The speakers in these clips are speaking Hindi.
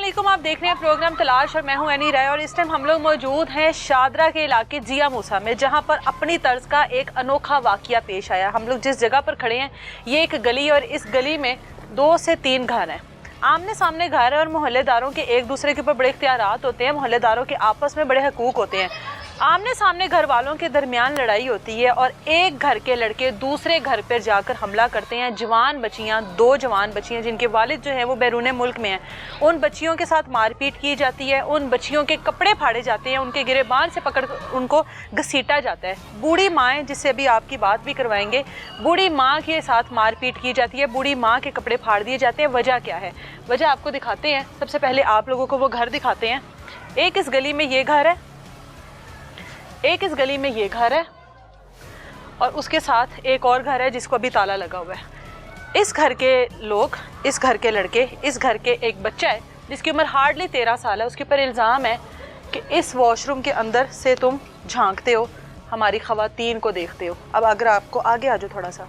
अस्सलामुअलैकुम, आप देख रहे हैं प्रोग्राम तलाश और मैं हूं एनी राय। और इस टाइम हम लोग मौजूद हैं शादरा के इलाके जिया मूसा में, जहां पर अपनी तर्ज का एक अनोखा वाक़या पेश आया। हम लोग जिस जगह पर खड़े हैं ये एक गली, और इस गली में 2 से 3 घर हैं। आमने सामने घर है और मोहल्लेदारों के एक दूसरे के ऊपर बड़े इख्तियारात होते हैं। मोहल्लेदारों के आपस में बड़े हकूक़ होते हैं। आमने सामने घर वालों के दरमियान लड़ाई होती है और एक घर के लड़के दूसरे घर पर जाकर हमला करते हैं। जवान बच्चियां, 2 जवान बच्चियां जिनके वालिद जो है वो बैरून मुल्क में हैं, उन बच्चियों के साथ मारपीट की जाती है। उन बच्चियों के कपड़े फाड़े जाते हैं, उनके गिरेबान से पकड़ उनको घसीटा जाता है। बूढ़ी माएँ, जिससे अभी आपकी बात भी करवाएंगे, बूढ़ी माँ के साथ मारपीट की जाती है। बूढ़ी माँ के कपड़े फाड़ दिए जाते हैं। वजह क्या है, वजह आपको दिखाते हैं। सबसे पहले आप लोगों को वो घर दिखाते हैं। एक इस गली में ये घर है, एक इस गली में ये घर है, और उसके साथ एक और घर है जिसको अभी ताला लगा हुआ है। इस घर के लोग, इस घर के लड़के, इस घर के एक बच्चा है जिसकी उम्र हार्डली 13 साल है। उसके ऊपर इल्ज़ाम है कि इस वॉशरूम के अंदर से तुम झांकते हो, हमारी ख़वातीन को देखते हो। अब अगर आपको आगे आ जाओ थोड़ा सा,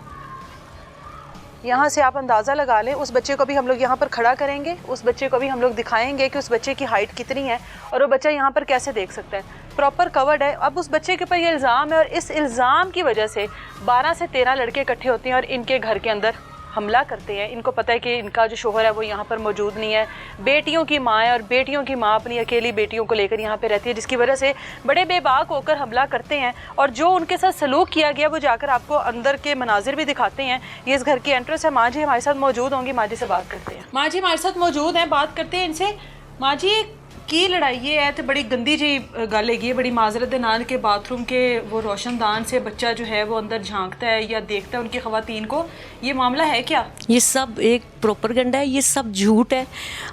यहाँ से आप अंदाज़ा लगा लें। उस बच्चे को भी हम लोग यहाँ पर खड़ा करेंगे, उस बच्चे को भी हम लोग दिखाएंगे कि उस बच्चे की हाइट कितनी है और वो बच्चा यहाँ पर कैसे देख सकता है। प्रॉपर कवर्ड है। अब उस बच्चे के ऊपर ये इल्ज़ाम है और इस इल्ज़ाम की वजह से 12 से 13 लड़के इकट्ठे होते हैं और इनके घर के अंदर हमला करते हैं। इनको पता है कि इनका जो शोहर है वो यहाँ पर मौजूद नहीं है। बेटियों की माँ है और बेटियों की माँ अपनी अकेली बेटियों को लेकर यहाँ पे रहती है, जिसकी वजह से बड़े बेबाक होकर हमला करते हैं। और जो उनके साथ सलूक किया गया वो जाकर आपको अंदर के मनाजिर भी दिखाते हैं। ये इस घर की एंट्रेंस है। माँ जी हमारे साथ मौजूद होंगी, माँ जी से बात करते हैं। माँ जी हमारे साथ मौजूद हैं, बात करते हैं इनसे। माँ जी की लड़ाई ये है तो बड़ी गंदी जी गल हैगी है, बड़ी माजरत दे नाल के बाथरूम के वो रोशनदान से बच्चा जो है वो अंदर झांकता है या देखता है उनकी ख़वातीन को। ये मामला है क्या? ये सब एक प्रोपेगेंडा है, ये सब झूठ है।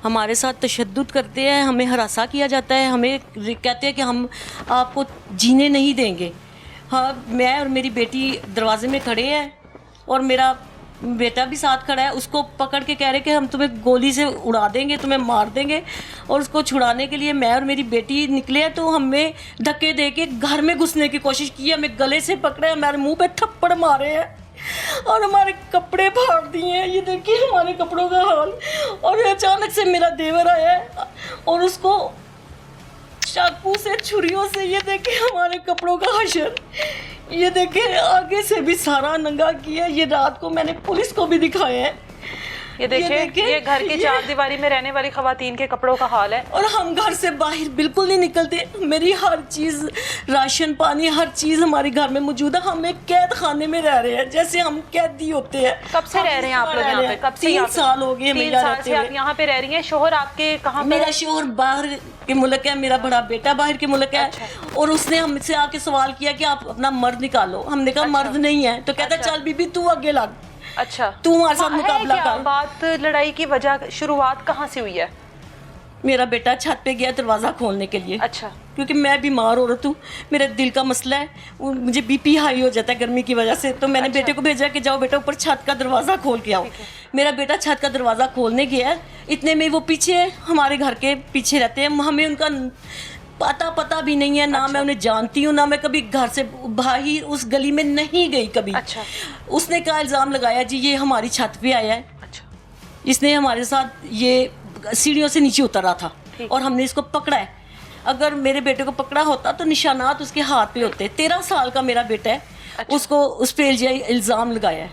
हमारे साथ तशद्दुद करते हैं, हमें हरासा किया जाता है, हमें कहते हैं कि हम आपको जीने नहीं देंगे। हाँ, मैं और मेरी बेटी दरवाजे में खड़े हैं और मेरा बेटा भी साथ खड़ा है। उसको पकड़ के कह रहे कि हम तुम्हें गोली से उड़ा देंगे, तुम्हें मार देंगे। और उसको छुड़ाने के लिए मैं और मेरी बेटी निकले हैं तो हमें धक्के दे के घर में घुसने की कोशिश की, हमें गले से पकड़े, हमारे मुंह पे थप्पड़ मारे हैं और हमारे कपड़े फाड़ दिए हैं। ये देखिए हमारे कपड़ों का हाल। और अचानक से मेरा देवर आया है और उसको चाकू से, छुरियों से, ये देखे हमारे कपड़ों का हशर। ये देखे आगे से भी सारा नंगा किया। ये रात को मैंने पुलिस को भी दिखाया है। ये देखे ये घर की 4 दीवारी में रहने वाली ख़वातीन के कपड़ों का हाल है। और हम घर से बाहर बिल्कुल नहीं निकलते। मेरी हर चीज़, राशन पानी, हर चीज़ हमारे घर में मौजूद है। हम एक कैद खाने में रह रहे हैं, जैसे हम कैदी होते हैं। कब से रह रहे हैं आप लोग यहाँ पे? कब से? 3 साल हो गए। 3 साल से आप यहाँ पे रह रही हैं। शोहर आपके कहाँ पे? मेरा शोहर बाहर के मुल्क है, मेरा बड़ा बेटा बाहर के मुल्क है। अच्छा। और उसने हमसे आके सवाल किया कि आप अपना मर्द निकालो। हमने कहा मर्द नहीं है। तो कहता चल बीबी तू आगे लग, अच्छा तू हमारे साथ मुकाबला कर। बात लड़ाई की वजह, शुरुआत कहाँ से हुई है? मेरा बेटा छत पे गया दरवाज़ा खोलने के लिए। अच्छा। क्योंकि मैं बीमार हो रही हूँ, मेरे दिल का मसला है, मुझे बीपी हाई हो जाता है गर्मी की वजह से। तो मैंने बेटे को भेजा कि जाओ बेटा ऊपर छत का दरवाज़ा खोल के आओ। मेरा बेटा छत का दरवाज़ा खोलने गया, इतने में वो पीछे, हमारे घर के पीछे रहते हैं, हमें उनका पता भी नहीं है। ना मैं उन्हें जानती हूँ, ना मैं कभी घर से बाहर उस गली में नहीं गई कभी। अच्छा। उसने क्या इल्ज़ाम लगाया जी ये हमारी छत पे आया है। अच्छा। इसने हमारे साथ ये सीढ़ियों से नीचे उतरा था और हमने इसको पकड़ा है। अगर मेरे बेटे को पकड़ा होता तो निशानात उसके हाथ पे होते। 13 साल का मेरा बेटा है। अच्छा। उसको उस पे इल्ज़ाम लगाया है,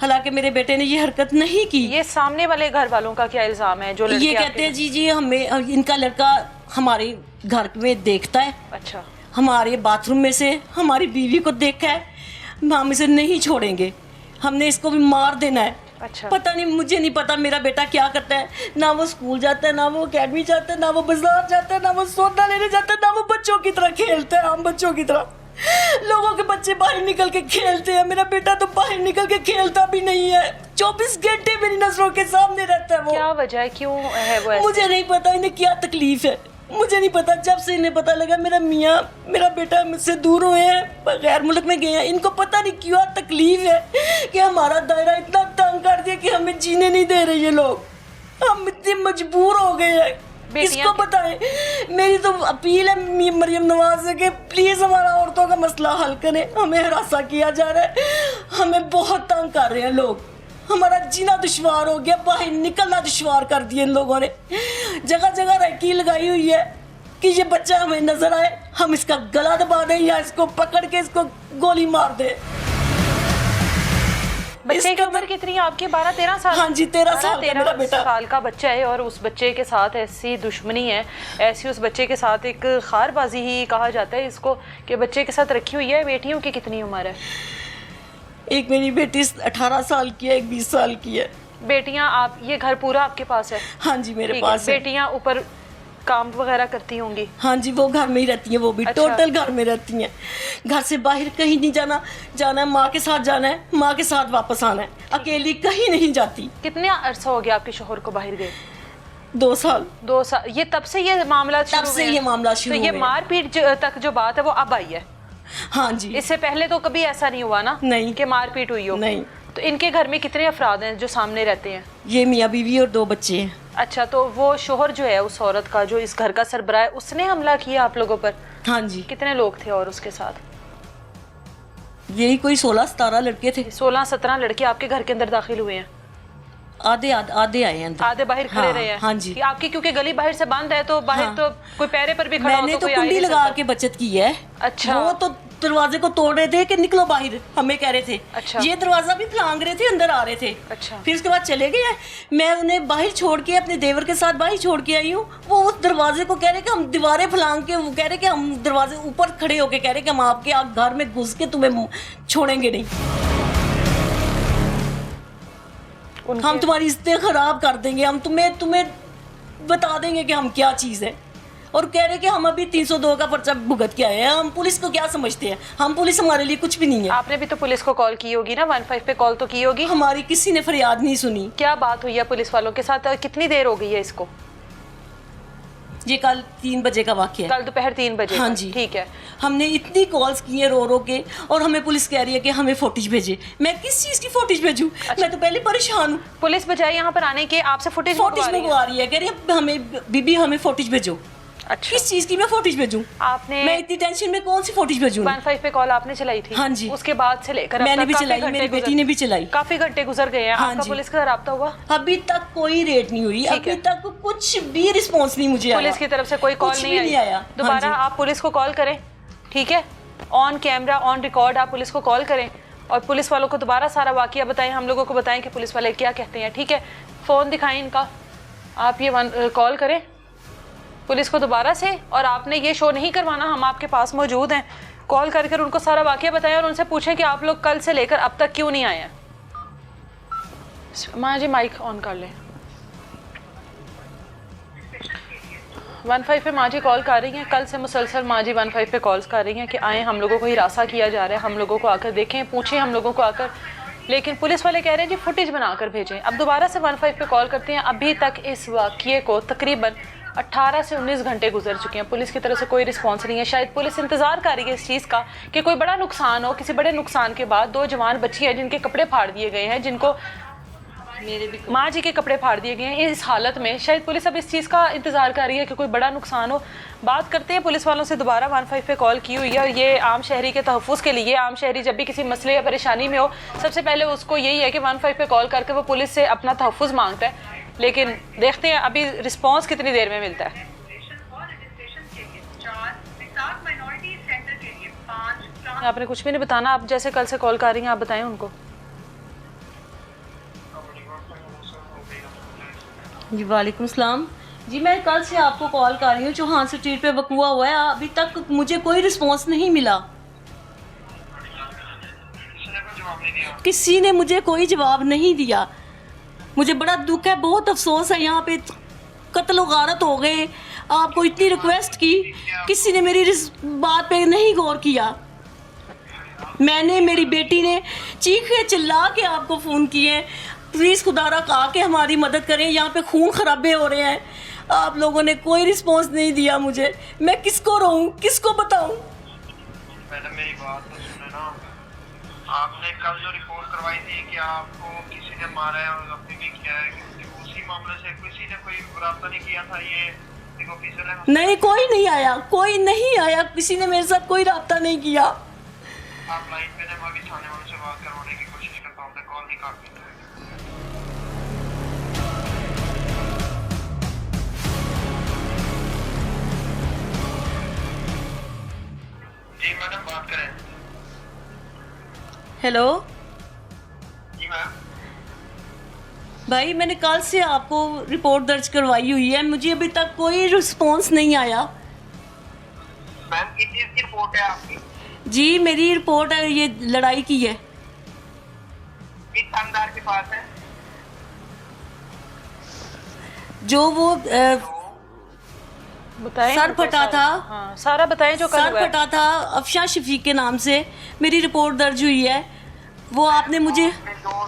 हालांकि मेरे बेटे ने ये हरकत नहीं की। ये सामने वाले घर वालों का क्या इल्ज़ाम है? जो ये कहते हैं जी हमें, इनका लड़का हमारे घर में देखता है। अच्छा। हमारे बाथरूम में से हमारी बीवी को देखा है, हम इसे नहीं छोड़ेंगे, हमने इसको भी मार देना है। अच्छा। पता नहीं, मुझे नहीं पता मेरा बेटा क्या करता है। ना वो स्कूल जाता है, ना वो अकेडमी जाता है, ना वो बाजार जाता है, ना वो सौदा लेने जाता है, ना वो बच्चों की तरह खेलता है। हम बच्चों की तरह, लोगों के बच्चे बाहर निकल के खेलते हैं, मेरा बेटा तो बाहर निकल के खेलता भी नहीं है। 24 घंटे मेरी नजरों के सामने रहता है वो। क्या वजह है, क्यों है वो ऐसे? मुझे नहीं पता इन्हें क्या तकलीफ है, मुझे नहीं पता। जब से इन्हें पता लगा मेरा मियाँ, मेरा बेटा मुझसे दूर हुए हैं, गैर मुल्क में गए हैं, इनको पता नहीं क्या तकलीफ है कि हमारा दायरा इतना तंग कर दिया कि हमें जीने नहीं दे रहे ये लोग। हम इतने मजबूर हो गए हैं, किसको बताएं। मेरी तो अपील है मरियम नवाज से कि प्लीज़ हमारा औरतों का मसला हल करें। हमें हरासा किया जा रहा है, हमें बहुत तंग कर रहे हैं लोग, हमारा जीना दुश्वार हो गया, बाहर निकलना दुश्वार कर दिया इन लोगों ने। जगह जगह रैकी लगाई हुई है कि ये बच्चा हमें नजर आए, हम इसका गला दबा दें या इसको पकड़ के इसको गोली मार दें। बच्चे की उम्र कितनी है आपकी? 12-13 साल? हाँ जी, 13 साल का मेरा बेटा। साल का बच्चा है और उस बच्चे के साथ ऐसी दुश्मनी है, ऐसी उस बच्चे के साथ एक खारबाजी ही कहा जाता है इसको कि बच्चे के साथ रखी हुई है। बेटियों की कितनी उम्र है? एक मेरी बेटी 18 साल की है, एक 20 साल की है। बेटियां आप, ये घर पूरा आपके पास है? हाँ जी, मेरे पास है। बेटियां ऊपर काम वगैरह करती होंगी? हाँ जी, वो घर में ही रहती हैं, वो भी अच्छा। टोटल घर में रहती हैं। घर से बाहर कहीं नहीं जाना, जाना है माँ के साथ जाना है, माँ के साथ वापस आना है, अकेली कहीं नहीं जाती। कितने अरसा हो गया आपके शोहर को बाहर गए? 2 साल। 2 साल। ये तब से ये मामला तब से ये मामला शुरू तो ये मारपीट तक जो बात है वो अब आई है? हाँ जी। इससे पहले तो कभी ऐसा नहीं हुआ ना? नहीं कि मारपीट हुई हो? नहीं। तो इनके घर में कितने अफराद हैं जो सामने रहते हैं? ये मियाँ बीवी और 2 बच्चे हैं। अच्छा, तो वो शोहर जो है उस औरत का, जो इस घर का सरबराह है, उसने हमला किया आप लोगों पर? हाँ जी। कितने लोग थे और उसके साथ? यही कोई 16-17 लड़के थे। 16-17 लड़के आपके घर के अंदर दाखिल हुए हैं? आधे आए हैं अंदर। आधे बाहर खड़े रहे हैं? हाँ जी। कि आपकी क्योंकि गली बाहर से बंद है तो बाहर हाँ। तो कोई पैरे पर भी खड़ा हो मैंने तो कोई आ ही कुंडी नहीं लगा सकता। के बचत की है। अच्छा। वो तो दरवाजे को तोड़ रहे थे कि निकलो बाहर, हमें कह रहे थे। अच्छा। ये दरवाजा भी फलांग रहे थे, अंदर आ रहे थे। अच्छा। फिर उसके बाद चले गए। मैं उन्हें बाहर छोड़ के अपने देवर के साथ बाहर छोड़ के आई हूँ। वो उस दरवाजे को कह रहे कि हम दीवारें फलांग के, वो कह रहे कि हम दरवाजे ऊपर खड़े होके कह रहे कि हम आपके घर में घुस के तुम्हें छोड़ेंगे नहीं, हम तुम्हारी इज्जतें खराब कर देंगे, हम तुम्हें बता देंगे कि हम क्या चीज़ है। और कह रहे कि हम अभी 302 का पर्चा भुगत के आए हैं, हम पुलिस को क्या समझते हैं, हम पुलिस हमारे लिए कुछ भी नहीं है। आपने भी तो पुलिस को कॉल की होगी ना? 15 पे कॉल तो की होगी? हमारी किसी ने फरियाद नहीं सुनी। क्या बात हुई है पुलिस वालों के साथ? कितनी देर हो गई है इसको? ये कल 3 बजे का वाक़या है। कल दोपहर 3 बजे? हाँ जी। ठीक है। हमने इतनी कॉल्स की है रो रो के, और हमें पुलिस कह रही है कि हमें फोटेज भेजे। मैं किस चीज़ की फोटेज भेजूं? मैं तो पहले परेशान हूँ। पुलिस बजाय यहाँ पर आने के आपसे फुटेज मंगवा रही है, कह रही है हमें बीबी हमें फोटेज भेजो। अच्छा। किस चीज़ की मैं फोटेज भेजूं? आपने, मैं इतनी टेंशन में कौन सी फोटेज भेजूं? 15 पे कॉल आपने चलाई थी? हाँ जी। उसके बाद से लेकर मैंने भी चलाई, मेरी बेटी ने भी चलाई। काफी घंटे गुजर गए हैं। हाँ आपका जी। पुलिस का राब्ता हुआ? अभी तक कोई रेट नहीं हुई, अभी तक कुछ भी रिस्पॉन्स नहीं मुझे आया। पुलिस की तरफ से कोई कॉल नहीं आया? दोबारा आप पुलिस को कॉल करें, ठीक है? ऑन कैमरा, ऑन रिकॉर्ड आप पुलिस को कॉल करें और पुलिस वालों को दोबारा सारा वाकया बताएं, हम लोगों को बताएं कि पुलिस वाले क्या कहते हैं, ठीक है? फ़ोन दिखाएं इनका, आप ये कॉल करें पुलिस को दोबारा से, और आपने ये शो नहीं करवाना, हम आपके पास मौजूद हैं। कॉल करके उनको सारा वाकया बताएं और उनसे पूछें कि आप लोग कल से लेकर अब तक क्यों नहीं आए हैं। माँ जी माइक ऑन कर लें। 15 पे माँ जी कॉल कर रही हैं, कल से मुसलसल माँ जी 15 पे कॉल्स कर रही हैं कि आएँ, हम लोगों को हिरासा किया जा रहा है, हम लोगों को आकर देखें, पूछें हम लोगों को आकर। लेकिन पुलिस वाले कह रहे हैं जी फुटेज बनाकर भेजें। अब दोबारा से 15 पे कॉल करते हैं। अभी तक इस वाक़ये को तकरीबन 18 से 19 घंटे गुजर चुके हैं, पुलिस की तरफ से कोई रिस्पांस नहीं है। शायद पुलिस इंतज़ार कर रही है इस चीज़ का कि कोई बड़ा नुकसान हो। किसी बड़े नुकसान के बाद 2 जवान बच्ची हैं जिनके कपड़े फाड़ दिए गए हैं, जिनको माँ जी के कपड़े फाड़ दिए गए हैं। इस हालत में शायद पुलिस अब इस चीज़ का इंतज़ार कर रही है कि कोई बड़ा नुकसान हो। बात करते हैं पुलिस वालों से। दोबारा 15 पे कॉल की हुई है और ये आम शहरी के तहफ़्फ़ुज़ के लिए, आम शहरी जब भी किसी मसले या परेशानी में हो, सबसे पहले उसको यही है कि 15 पे कॉल करके वो पुलिस से अपना तहफ़्फ़ुज़ मांगता है। लेकिन देखते हैं अभी रिस्पॉन्स कितनी देर में मिलता है। आपने कुछ भी नहीं बताना, आप जैसे कल से कॉल कर रही हैं आप बताएं उनको। जी वालेकुम सलाम जी, मैं कल से आपको कॉल कर रही हूँ। चौहान स्ट्रीट पे वकूआ हुआ है, अभी तक मुझे कोई रिस्पांस नहीं मिला, किसी ने मुझे कोई जवाब नहीं दिया। मुझे बड़ा दुख है, बहुत अफसोस है। यहाँ पे कत्ल व गारत हो गए, आपको इतनी रिक्वेस्ट की, किसी ने मेरी बात पे नहीं गौर किया। मैंने, मेरी बेटी ने चीखे चिल्ला के आपको फ़ोन किए, प्लीज़ खुदारा कहा कि हमारी मदद करें, यहाँ पे खून खराबे हो रहे हैं। आप लोगों ने कोई रिस्पांस नहीं दिया मुझे, मैं किसको रोऊं, किसको बताऊं? मैडम मेरी बात तो सुने ना, आपने कल जो रिपोर्ट करवाई थी कि आपको किसी ने मारा है और जख्मी भी किया है, उसी मामले से किसी ने कोई राब्ता नहीं किया था? ये ऑफिसर है? नहीं, कोई नहीं आया, कोई नहीं आया, किसी ने मेरे साथ कोई राब्ता नहीं किया। आप लाइन पे, मैं अभी थाने वालों से बात करवाने की कोशिश करता हूँ, कॉल नहीं काट। जी मैडम बात करें। हेलो जी मैम। भाई, मैंने कल से आपको रिपोर्ट दर्ज करवाई हुई है, मुझे अभी तक कोई रिस्पॉन्स नहीं आया। मैम किस चीज की रिपोर्ट है आपकी? जी, मेरी रिपोर्ट है, ये लड़ाई की है। किस थानेदार के पास है? जो वो बताएं सर हमको फटा सारा। था। हाँ, सारा बताएं जो कल सर हुआ है। फटा था अफशा शफीक के नाम से, मेरी रिपोर्ट दर्ज हुई है। वो आपने मुझे आपने जो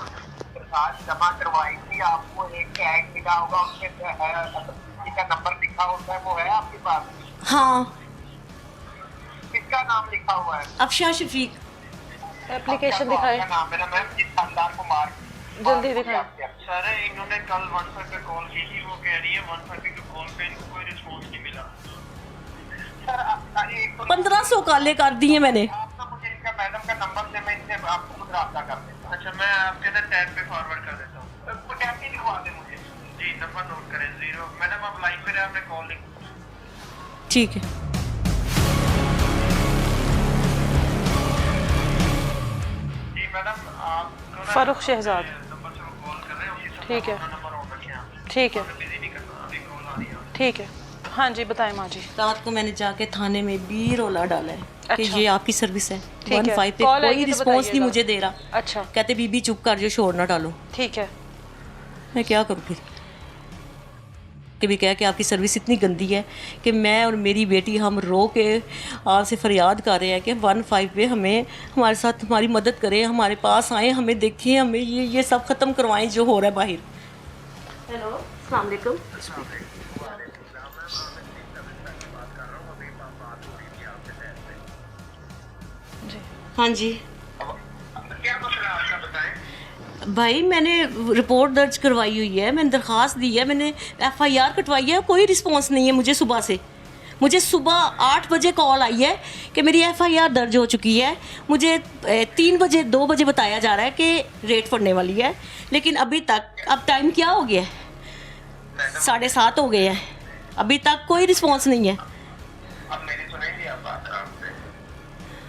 दरखास्त जमा करवाई थी आपको एक टैग मिला होगा, उसमें किसी का नंबर लिखा होता है, वो है आपके पास? हाँ, किसका नाम लिखा हुआ है? अफशा शफीक। एप्लीकेशन आपका दिखाएं नाम है ना मैम, जिस थानेदार को मार जल्दी दिखाएं। सर इन्होंने कल 1 पे कॉल की थी, वो कह रही है 1 पे कॉल पे इनको कोई रिस्पॉन्स नहीं मिला। सर अरे एक तो 1500 काले कर दिए मैंने। आप ना मुझे इनका मैडम का नंबर से मैं इनसे आपको खुद राब्ता कर देता हूँ। अच्छा मैं आपके ना टैग पे फॉरवर्ड कर देता हूँ, वो टैग भी लिखवा दें मुझे। जी नंबर नोट करें 0। मैडम आप लाइन पे रहे, आपने कॉल नहीं। ठीक है। जी मैडम आप फारूक शहजाद। नंबर से वो कॉल कर रहे हैं, उसी से ठीक है। अपना नंबर ऑन रखें आप। ठीक है, बिजी नहीं करना, अभी कॉल आ रही है। ठीक है। हाँ जी बताएं माँ जी। रात को मैंने जाके थाने में भी रोला डाला है कि अच्छा। ये आपकी सर्विस है। ठीक है। 15 पे कॉल आएगी कोई तो रिस्पॉन्स नहीं बताइएगा। मुझे दे रहा। अच्छा कहते बीबी चुप कर जो, शोर ना डालो। ठीक है। मैं क्या करूँ फिर? कि भी कह कि आपकी सर्विस इतनी गंदी है कि मैं और मेरी बेटी हम रो के आपसे फरियाद कर रहे हैं कि 15 पे हमें हमारे साथ हमारी मदद करें, हमारे पास आए, हमें देखें, हमें ये सब ख़त्म करवाएं जो हो रहा है बाहर। हेलो, अस्सलाम वालेकुम। जी हाँ जी क्या मसला है आपका बताएं। भाई, मैंने रिपोर्ट दर्ज करवाई हुई है, मैंने दरख्वास्त दी है, मैंने FIR कटवाई है, कोई रिस्पांस नहीं है मुझे। मुझे सुबह 8 बजे कॉल आई है कि मेरी FIR दर्ज हो चुकी है। मुझे 3 बजे 2 बजे बताया जा रहा है कि रेट पड़ने वाली है, लेकिन अभी तक, अब टाइम क्या हो गया है, 7:30 हो गए हैं, अभी तक कोई रिस्पांस नहीं है। अब मेरी सुनेंगे आप बात आपसे,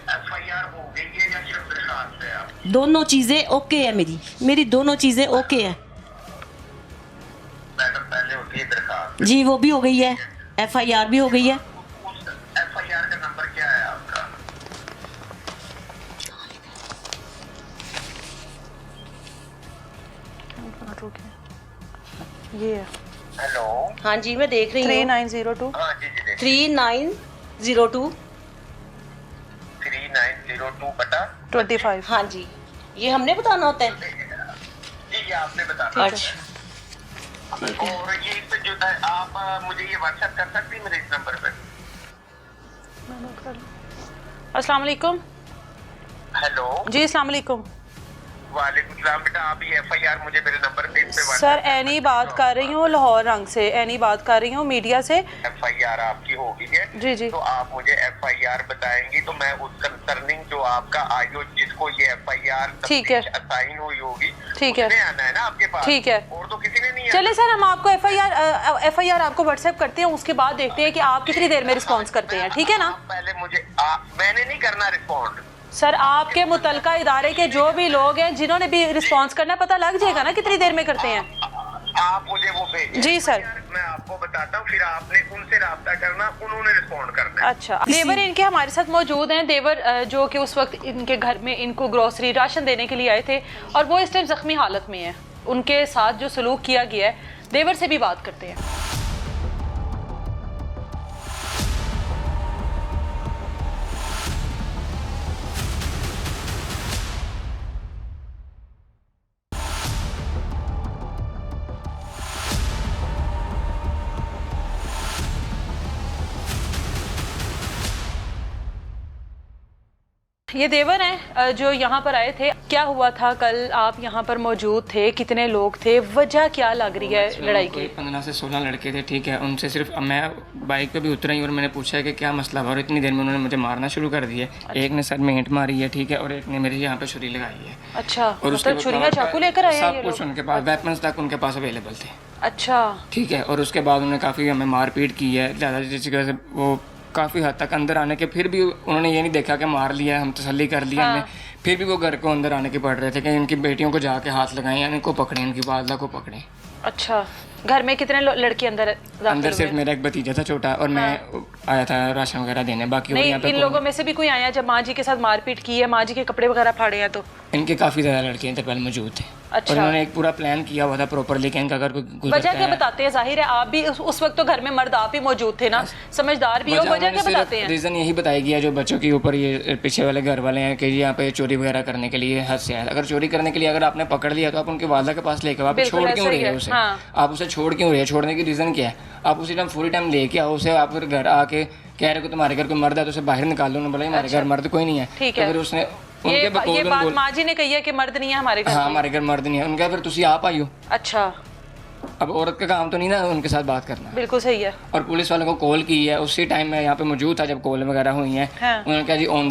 FIR हो गई है या सिर्फ दरखास्त है? आप दोनों चीज़ें ओके है, मेरी दोनों चीज़ें ओके है मैडम पहले होती है दरखास्त, जी, वो भी हो गई है, FIR भी हो गई है। उस FIR का नंबर क्या है आपका? ये है हेलो। हाँ जी, मैं देख रही हूँ। 3902। हाँ जी जी देखिए 3902। 3902 बटा 25। हाँ जी, ये हमने बताना होता है। जी ये आपने बताना। अच्छा, और ये इस पे जो है आप मुझे ये व्हाट्सएप कर सकती हैं मेरे इस नंबर पे? अस्सलाम वालेकुम। हेलो। जी अस्सलाम वालेकुम। वालेकुम सलाम। बेटा आप ये FIR मुझे मेरे नंबर पे इस पे सर WhatsApp एनी बात कर रही हूँ, लाहौर रंग से एनी बात कर रही हूँ, मीडिया से। FIR आपकी हो गई है जी जी। तो आप मुझे FIR बताएंगी तो मैं उस कंसर्निंग जो आपका आईओ जिसको ये FIR ठीक है। असाइन हुई होगी, ठीक है। उसने आना है ना आपके पास। ठीक है। और तो किसी ने नहीं चले सर, हम आपको FIR आपको व्हाट्सएप करते हैं, उसके बाद देखते हैं कि आप कितनी देर में रिस्पॉन्स करते हैं, ठीक है ना? पहले मुझे मैंने नहीं करना रिस्पॉन्ड। सर आपके मुतलका इदारे के जो भी लोग हैं जिन्होंने भी रिस्पॉन्स करना है, पता लग जाएगा ना कितनी देर में करते हैं। आप मुझे वो भेजिए। जी सर। मैं आपको बताता हूँ, फिर आपने उनसे राब्ता करना, उन्होंने रिस्पॉन्ड करना है। अच्छा, देवर इनके हमारे साथ मौजूद हैं। देवर जो कि उस वक्त इनके घर में इनको ग्रोसरी राशन देने के लिए आए थे और वो इस टाइम जख्मी हालत में है। उनके साथ जो सलूक किया गया है, देवर से भी बात करते हैं। ये देवर हैं जो यहाँ पर आए थे। क्या हुआ था कल? आप यहाँ पर मौजूद थे, कितने लोग थे, वजह क्या लग रही है लड़ाई की? 15 से 16 लड़के थे, ठीक है। उनसे सिर्फ मैं बाइक पे भी उतरा ही और मैंने पूछा कि क्या मसला हुआ, और इतनी देर में उन्होंने मुझे मारना शुरू कर दिया। अच्छा। एक ने सर में ईंट मारी है, ठीक है, और एक ने मेरे यहाँ पे छुरी लगाई है। अच्छा, और उसके मतलब छुरियाँ चाकू लेकर आए हैं सब ये कुछ लोग? उनके पास, वेपन्स तक उनके पास अवेलेबल थे, अच्छा ठीक है। और उसके बाद उन्होंने काफ़ी हमें मारपीट की है ज़्यादा, जिसकी वजह से वो काफ़ी हद तक अंदर आने के फिर भी उन्होंने ये नहीं देखा कि मार लिया, हम तसल्ली कर लिया हमने, फिर भी वो घर को अंदर आने के पड़ रहे थे कि इनकी बेटियों को जाके हाथ लगाएं या इनको पकड़ें, इनकी वालदा को पकड़ें। अच्छा, घर में कितने लड़के अंदर दाखिल अंदर सिर्फ हुए? मेरा एक भतीजा था छोटा और मैं आया था राशन वगैरह देने, बाकी और नहीं, यहाँ पे इन लोगों में से भी कोई आया जब माँ जी के साथ मारपीट की है, माँ जी के कपड़े वगैरह फाड़े हैं? तो इनके काफ़ी ज़्यादा लड़के इंटरपेल मौजूद थे। अच्छा। और उन्होंने एक पूरा प्लान किया हुआ था प्रॉपरली कि इनका अगर कोई गुजरता वजह क्या है। बताते हैं? जाहिर है आप भी उस वक्त तो घर में मर्द आप ही मौजूद थे ना, समझदार भी हो, वजह क्या बताते हैं? रीज़न यही बताया गया जो बच्चों के ऊपर ये पीछे वाले घर वाले हैं कि यहाँ पे चोरी वगैरह करने के लिए हद से है। अगर चोरी करने के लिए अगर आपने पकड़ लिया तो आप उनकी वालदा के पास लेके आओ, आप बिल्कुल छोड़ ऐसा क्यों ही रहे है, हो उसे? हाँ। आप उसे छोड़ क्यों रहे हो? छोड़ने की रीज़न क्या है? आप उसी टाइम पूरी टाइम लेके आओ उसे, आप फिर घर आके कह रहे हो तुम्हारे घर कोई मर्द है तो उसे बाहर निकाल लो। बोला हमारे घर मर्द कोई नहीं है। ठीक तो है। फिर उसने ये उनके बात माँ जी ने कही है कि मर्द नहीं है हमारे घर हाँ में? हमारे घर मर्द नहीं है। उनका फिर तुसी आप आई हो, अच्छा, अब औरत का काम तो नहीं ना उनके साथ बात करना। बिल्कुल सही है। और पुलिस वालों को कॉल की है, उसी टाइम मैं यहाँ पे मौजूद था जब कॉल वगैरह हुई हैं। हाँ। उन्होंने कहा जी ऑन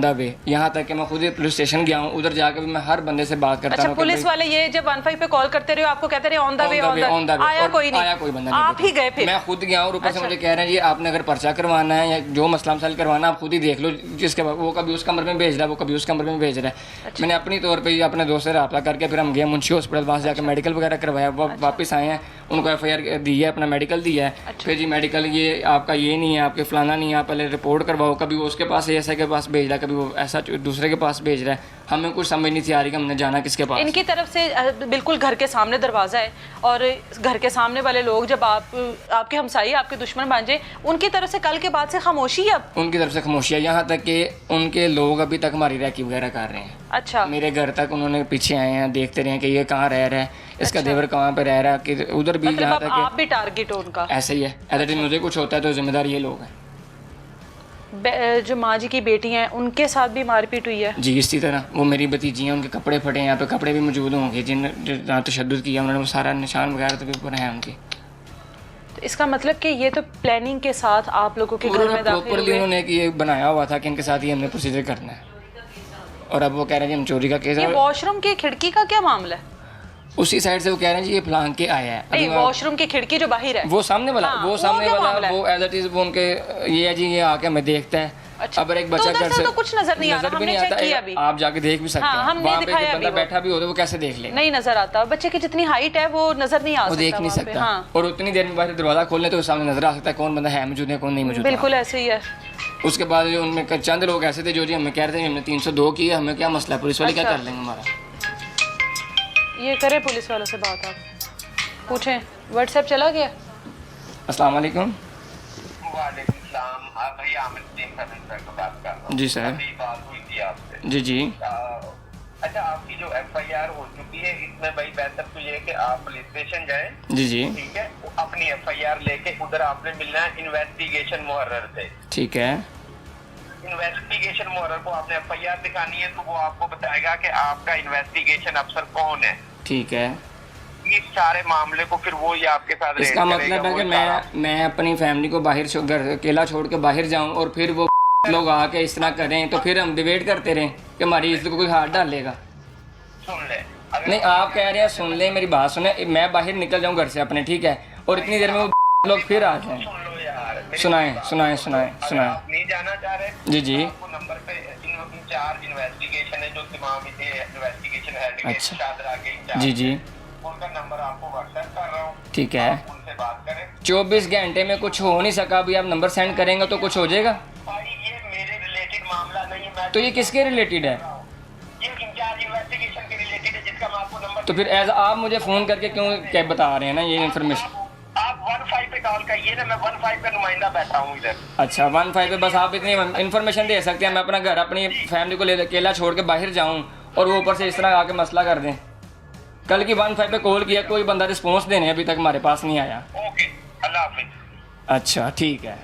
द वे, यहाँ तक कि मैं खुद ही पुलिस स्टेशन गया हूँ, उधर जाके भी मैं हर बंदे से बात करता अच्छा, हूँ कि पुलिस भाई, वाले ये जब 15 पे कॉल करते रहे आपको कहते रहे ऑन द वे, आया और कोई नहीं? आया कोई बंदा नहीं। आप ही गए फिर? मैं खुद गया और ऊपर से अच्छा। मुझे कह रहे हैं जी आपने अगर पर्चा करवाना है या जो मसला मसाइल करवाना है आप खुद ही देख लो। जिसके बाद वो कभी उस कमरे में भेज रहा है, वो कभी उस कमरे में भेज रहा है। मैंने अपनी तौर पर अपने दोस्त से रब्ता करके फिर हम गए मुंशी हॉस्पिटल, वहाँ से जाकर मेडिकल वगैरह करवाया, वापस आए हैं, उनको FIR दी है, अपना मेडिकल दिया है। फिर जी मेडिकल ये आपका ये नहीं है, आपके फलाना नहीं है, आप पहले रिपोर्ट करवाओ। कभी वो उसके पास ऐसा के पास भेज रहा है, कभी वो ऐसा दूसरे के पास भेज रहा है। हमें कुछ समझ नहीं थी आ रही कि हमने जाना किसके पास। इनकी तरफ से बिल्कुल घर के सामने दरवाज़ा है और घर के सामने वाले लोग जब आपके हमसाई आपके दुश्मन बन जाए, उनकी तरफ से कल के बाद से खामोशी है। अब उनकी तरफ से खामोशी है, यहाँ तक कि उनके लोग अभी तक हमारी रैकी वगैरह कर रहे हैं। अच्छा, मेरे घर तक उन्होंने पीछे आए हैं, देखते रहे हैं कि ये कहाँ रह रहा है, इसका देवर कहाँ पे रह रहा है, कि उधर भी मतलब यहाँ अब तक आप भी टारगेट हो उनका? ऐसे ही है। एट मुझे कुछ होता है तो जिम्मेदार ये लोग हैं। जो माँ जी की बेटी हैं उनके साथ भी मारपीट हुई है? जी इसी तरह वो मेरी भतीजी हैं, उनके कपड़े फटे हैं, यहाँ पे कपड़े भी मौजूद होंगे जहाँ तशद्दुद किया उन्होंने, वो सारा निशान वगैरह तो भी बने हैं उनके। तो इसका मतलब कि ये तो प्लानिंग के साथ आप लोगों के घर में दाखिल प्रॉपरली हुए? उन्होंने ये बनाया हुआ था कि इनके साथ ही हमने प्रोसीजर करना है। और अब वो कह रहे हैं जी हम चोरी का केस ये है। वॉशरूम की खिड़की का क्या मामला है? उसी साइड से वो कह रहे हैं जी ये फलांग के आया है। नहीं, वॉशरूम की खिड़की जो बाहर है वो सामने वाला, हाँ, वो सामने क्या मामला वाला है? वो एज इट इज वो उनके ये है जी ये आके हमें देखता है। अच्छा, अब एक तो बच्चा उधर घर से से तो कुछ नजर नहीं आ रहा, नजर भी हमने नहीं चेक आता, किया अभी। आप जाके देख भी सकते हाँ, हैं। हमने वहाँ पे दिखाया एक अभी बंदा वो। बैठा भी होता है वो कैसे देख लेगा? नहीं नजर आता, बच्चे की जितनी हाइट है वो नजर नहीं आ वो सकता, देख नहीं वहाँ पे। सकता। हाँ, और उतनी देर में बाहर दरवाजा खोलने तो सामने नजर आ सकता है कौन बंदा है मौजूद है कौन नहीं मौजूद है। बिल्कुल ऐसे ही है। उसके बाद जो उनमें चंद लोग ऐसे थे जो जी हमें कह रहे थे हमने 302 की है, हमें क्या मसला है, पुलिस वाले क्या अच्छा। कर लेंगे हमारा। ये करें पुलिस वालों से बात, आप पूछें। व्हाट्सएप चला गया? अस्सलाम वालेकुम। वालेकुम सलाम। आप भाई आमिर उद्दीन का बात कर रहा हूँ। जी सर। अभी बात हुई थी आपसे। जी जी अच्छा, आपकी जो FIR हो चुकी है इसमें भाई बेहतर तो ये है कि आप पुलिस स्टेशन जाएं। जी जी ठीक है, अपनी FIR लेके उधर आपने मिलना है इन्वेस्टिगेशन मुहर्रर से। ठीक है इन्वेस्टिगेशन मुहर्रर को आपने FIR दिखानी है तो वो आपको बताएगा कि आपका इन्वेस्टिगेशन अफसर कौन है। ठीक है। इस सारे मामले को फिर वो ही आपके साथ इसका रेड मतलब है करेगा, कि वो सारा। मैं अपनी फैमिली को बाहर घर अकेला छोड़ के बाहर जाऊं और फिर वो लोग आके इस तरह करें तो फिर हम डिबेट करते रहें कि हमारी इज्जत को कोई हाथ डालेगा। सुन ले, अगर नहीं आप कह रहे हैं सुन ले मेरी बात सुने, मैं बाहर निकल जाऊं घर से अपने, ठीक है, और इतनी देर में वो लोग फिर आ जाएं। सुन लो यार, मेरी सुनाएं बात सुनाएं सुनो। सुनाएं अगर सुनाएं। आप नहीं जाना चाह रहे जी जी आपको नंबर पे इंचार्ज इन्वेस्टिगेशन है जो तमाम इन्वेस्टिगेशन हेड के अच्छा। शादरा के इंचार्ज जी जी उनका नंबर आपको व्हाट्सएप कर रहा हूँ, ठीक है। आप उनसे बात करें। 24 घंटे में कुछ हो नहीं सका, अभी आप नंबर सेंड करेंगे तो कुछ हो जाएगा। भाई ये मेरे रिलेटेड मामला नहीं है, मैं तो ये किसके रिलेटेड है? ये इंचार्ज इन्वेस्टिगेशन के रिलेटेड है जिसका मैं आपको नंबर तो फिर एज आप मुझे फ़ोन करके क्यों क्या बता रहे हैं ना ये इन्फॉर्मेशन? आप 15 पे कॉल करिए ना, मैं 15 पे नुमाइंदा बैठा हूँ इधर। अच्छा 15 पे बस आप इतनी इन्फॉर्मेशन दे सकते हैं, मैं अपना घर अपनी फैमिली को ले अकेला छोड़ के बाहर जाऊं और वो ऊपर से इस तरह आके मसला कर दें। कल की 15 पे कॉल किया, कोई बंदा रिस्पॉन्स देने अभी तक हमारे पास नहीं आया। ओके, अल्लाह हाफिज। अच्छा ठीक है,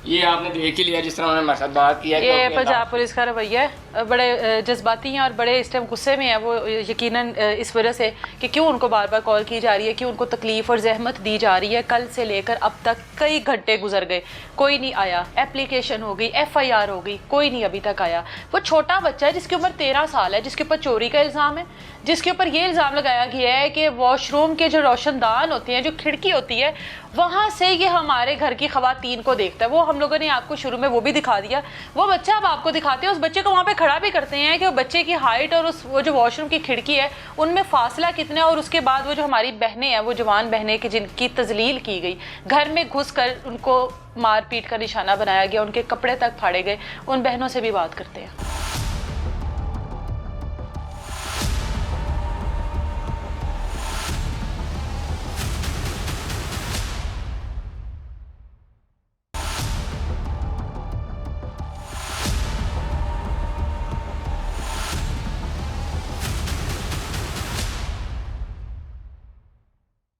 ये आपने देख ही लिया जिस तरह उन्होंने हमारे साथ बात किया। ये पंजाब पुलिस का रवैया है, बड़े जज्बाती हैं और बड़े इस टाइम गुस्से में है वो, यकीनन इस वजह से कि क्यों उनको बार बार कॉल की जा रही है, क्यों उनको तकलीफ़ और जहमत दी जा रही है। कल से लेकर अब तक कई घंटे गुजर गए, कोई नहीं आया। एप्लीकेशन हो गई, FIR हो गई, कोई नहीं अभी तक आया। वो छोटा बच्चा है जिसकी उम्र 13 साल है, जिसके ऊपर चोरी का इल्ज़ाम है, जिसके ऊपर ये इल्ज़ाम लगाया गया है कि वॉशरूम के जो रोशनदान होते हैं, जो खिड़की होती है, वहाँ से ये हमारे घर की ख़वातीन को देखता है। वो हम हम लोगों ने आपको शुरू में वो भी दिखा दिया, वो बच्चा अब आपको दिखाते हैं। उस बच्चे को वहाँ पे खड़ा भी करते हैं कि वो बच्चे की हाइट और वो जो वॉशरूम की खिड़की है उनमें फासला कितना है। और उसके बाद वो जो हमारी बहनें हैं, वो जवान बहनें कि जिनकी तजलील की गई, घर में घुस कर उनको मारपीट का निशाना बनाया गया, उनके कपड़े तक फाड़े गए, उन बहनों से भी बात करते हैं।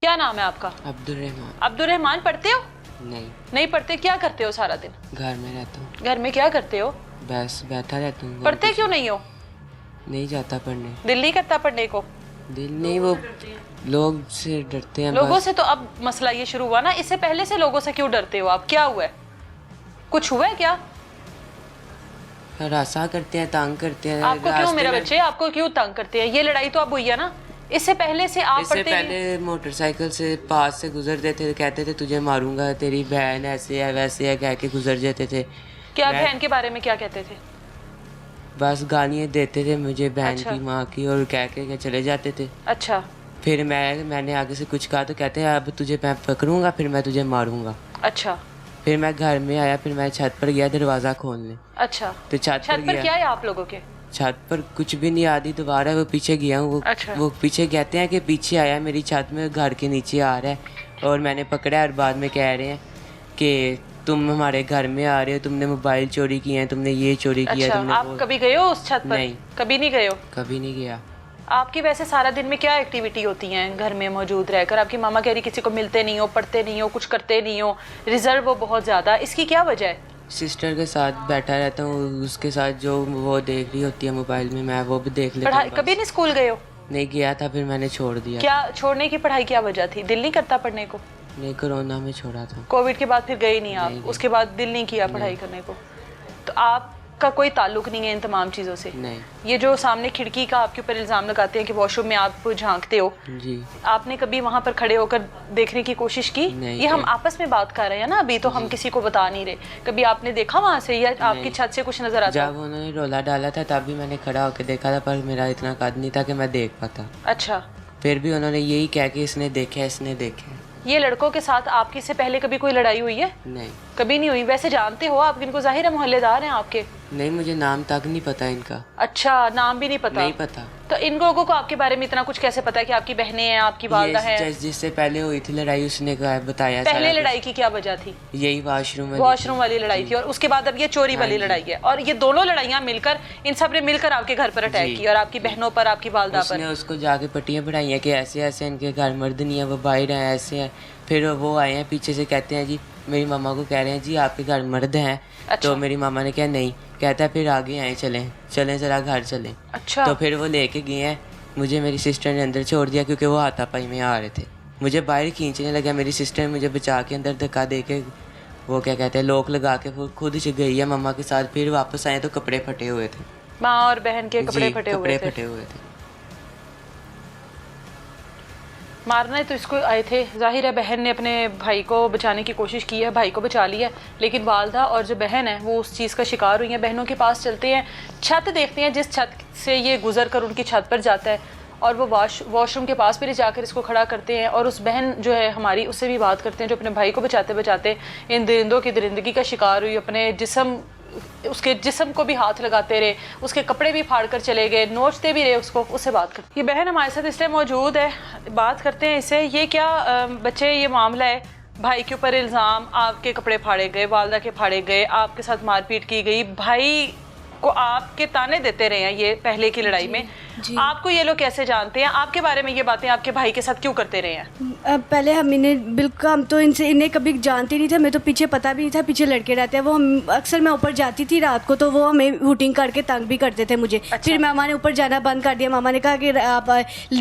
क्या नाम है आपका? अब्दुल रहमान। पढ़ते हो? नहीं पढ़ते। क्या करते हो सारा दिन? घर में रहता हूँ। घर में क्या करते हो? बस बैठा रहता हूँ। पढ़ते क्यों नहीं हो? नहीं जाता पढ़ने। दिल नहीं करता पढ़ने को? दिल नहीं, वो लोग से डरते हैं। लोगों बस। से तो अब मसला ये शुरू हुआ ना, इससे पहले से लोगों से क्यों डरते हो आप? क्या हुआ है? कुछ हुआ है क्या? हरासा करते हैं, तंग करते हैं। आपको क्यों मेरा बच्चे, आपको क्यों तंग करते हैं? ये लड़ाई तो अब हुई है ना, इससे पहले से आप इससे पढ़ते पहले मोटरसाइकिल से पास से गुजरते थे, कहते थे तुझे मारूंगा, तेरी बहन ऐसे है वैसे है, कह के गुजर जाते थे। क्या बहन के बारे में क्या कहते थे? बस गालियाँ देते थे मुझे, बहन अच्छा। की, माँ की, और कह के चले जाते थे। अच्छा। फिर मैंने आगे से कुछ कहा तो कहते हैं अब तुझे मैं पकड़ूंगा, फिर मैं तुझे मारूंगा। अच्छा। फिर मैं घर में आया, फिर मैं छत पर गया दरवाज़ा खोलने। अच्छा। तो छत पर गया। क्या है आप लोगों के? छत पर कुछ भी नहीं, आधी दीवार है, वो पीछे गया हूँ। अच्छा। वो पीछे कहते हैं कि पीछे आया मेरी छत में, घर के नीचे आ रहा है, और मैंने पकड़ा और बाद में कह रहे हैं कि तुम हमारे घर में आ रहे हो, तुमने मोबाइल चोरी किए हैं, तुमने ये चोरी किया। अच्छा, तुमने आप कभी गए हो उस छत पर? नहीं। कभी नहीं गए हो? कभी नहीं गया। आपकी वैसे सारा दिन में क्या एक्टिविटी होती हैं घर में मौजूद रहकर? आपकी मामा कह रही किसी को मिलते नहीं हो, पढ़ते नहीं हो, कुछ करते नहीं हो, रिजर्व हो बहुत ज़्यादा, इसकी क्या वजह है? सिस्टर के साथ बैठा रहता हूँ, उसके साथ जो वो देख रही होती है मोबाइल में, मैं वो भी देख लेता हूँ। कभी नहीं स्कूल गए हो? नहीं गया था, फिर मैंने छोड़ दिया। क्या छोड़ने की पढ़ाई क्या वजह थी? दिल नहीं करता पढ़ने को? नहीं, कोरोना में छोड़ा था। कोविड के बाद फिर गए नहीं आप? उसके बाद दिल नहीं किया पढ़ाई करने को? तो आपका कोई ताल्लुक नहीं है इन तमाम चीज़ों से? नहीं। ये जो सामने खिड़की का आपके ऊपर इल्ज़ाम लगाते हैं कि वॉशरूम में आप झांकते हो, जी। आपने कभी वहाँ पर खड़े होकर देखने की कोशिश की? नहीं। ये हम आपस में बात कर रहे हैं ना अभी, तो हम किसी को बता नहीं रहे। कभी आपने देखा वहाँ से, या आपकी छत से कुछ नजर आता? जब उन्होंने रोला डाला था तब भी मैंने खड़ा होकर देखा था, पर मेरा इतना कद नहीं था कि मैं देख पाता। अच्छा। फिर भी उन्होंने यही कहा कि इसने देखा, इसने देखा। ये लड़कों के साथ आपकी से पहले कभी कोई लड़ाई हुई है? नहीं। कभी नहीं हुई? वैसे जानते हो आप इनको? जाहिर है मोहल्लेदार हैं आपके। नहीं, मुझे नाम तक नहीं पता इनका। अच्छा, नाम भी नहीं पता? नहीं पता। तो इन लोगों को आपके बारे में इतना कुछ कैसे पता है कि आपकी बहनें हैं, आपकी वालदा है? जिससे पहले हुई थी लड़ाई उसने बताया। पहले लड़ाई की क्या वजह थी? यही वॉशरूम वाली लड़ाई थी, और उसके बाद अब ये चोरी वाली लड़ाई है, और ये दोनों लड़ाइयाँ मिलकर इन सब ने मिलकर आपके घर पर अटैक किया, और आपकी बहनों पर, आपकी वालदा पर। उसने उसको जाके पट्टियाँ पढ़ाई हैं कि ऐसे ऐसे इनके घर मर्द नहीं है, वो बाहर हैं, ऐसे हैं। फिर वो आए हैं पीछे से, कहते हैं जी, मेरी मामा को कह रहे हैं जी आपके घर मर्द हैं। अच्छा। तो मेरी मामा ने कहा नहीं, कहता है फिर आगे आए, चलें ज़रा घर चलें। अच्छा। तो फिर वो लेके गए हैं मुझे, मेरी सिस्टर ने अंदर छोड़ दिया क्योंकि वो हाथापाई में आ रहे थे। मुझे बाहर खींचने लगा, मेरी सिस्टर ने मुझे बचा के अंदर धक्का दे के, वो क्या कहते हैं, लॉक लगा के वो खुद ही गई है मम्मा के साथ। फिर वापस आए तो कपड़े फटे हुए थे। माँ और बहन के कपड़े फटे हुए थे। मारने तो इसको आए थे, जाहिर है बहन ने अपने भाई को बचाने की कोशिश की है, भाई को बचा लिया, लेकिन वालदा और जो बहन है वो उस चीज़ का शिकार हुई है। बहनों के पास चलते हैं, छत देखते हैं, जिस छत से ये गुजर कर उनकी छत पर जाता है, और वो वॉशरूम के पास भी ले जाकर इसको खड़ा करते हैं, और उस बहन जो है हमारी, उससे भी बात करते हैं जो अपने भाई को बचाते बचाते इन दरिंदों की दरिंदगी का शिकार हुई, अपने उसके जिस्म को भी हाथ लगाते रहे, उसके कपड़े भी फाड़ कर चले गए, नोचते भी रहे उसको। उससे बात करते, ये बहन हमारे साथ इस टाइम मौजूद है, बात करते हैं इससे। ये क्या बच्चे, ये मामला है, भाई के ऊपर इल्ज़ाम, आपके कपड़े फाड़े गए, वालदा के फाड़े गए, आपके साथ मारपीट की गई, भाई को आपके ताने देते रहे हैं ये पहले की लड़ाई में। आपको ये लोग कैसे जानते हैं? आपके बारे में ये बातें आपके भाई के साथ क्यों करते रहे हैं? पहले हम तो इन्हें कभी जानते नहीं थे, मैं तो पीछे पता भी नहीं था पीछे लड़के रहते हैं। वो अक्सर मैं ऊपर जाती थी रात को, तो वो हमें हुटिंग करके तंग भी करते थे मुझे। अच्छा। फिर मामा ने ऊपर जाना बंद कर दिया। मामा ने कहा कि आप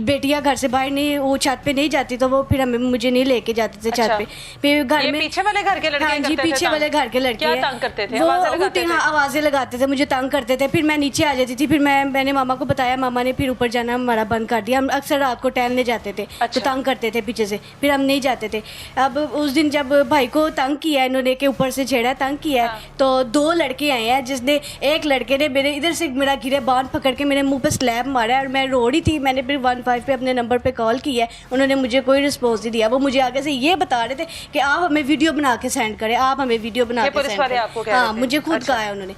बेटियां घर से बाहर नहीं, वो छत पे नहीं जाती, तो वो फिर मुझे नहीं लेके जाते थे छत पे। फिर घर में पीछे वाले घर के लड़के? हाँ जी, पीछे वाले घर के लड़के तंग करते थे, वो आवाजें लगाते थे, मुझे तंग करते थे। फिर मैं नीचे आ जाती थी, फिर मैंने मामा को बताया, मामा ने फिर ऊपर जाना हमारा बंद कर दिया। हम अक्सर रात को टहलने जाते थे तो तंग करते थे पीछे से, फिर हम नहीं जाते थे। अब उस दिन जब भाई को तंग किया इन्होंने के ऊपर से छेड़ा तंग किया तो 2 लड़के आए हैं, जिसने एक लड़के ने मेरे इधर से मेरा गिरे बांध पकड़ के मेरे मुंह पे स्लैब मारा और मैं रो रही थी। मैंने फिर 15 पे अपने नंबर पे कॉल किया है, उन्होंने मुझे कोई रिस्पॉन्स नहीं दिया। वो मुझे आगे से ये बता रहे थे कि आप हमें वीडियो बना के सेंड करें, आप हमें वीडियो बना के सेंड करें। हाँ, मुझे खुद कहा है उन्होंने।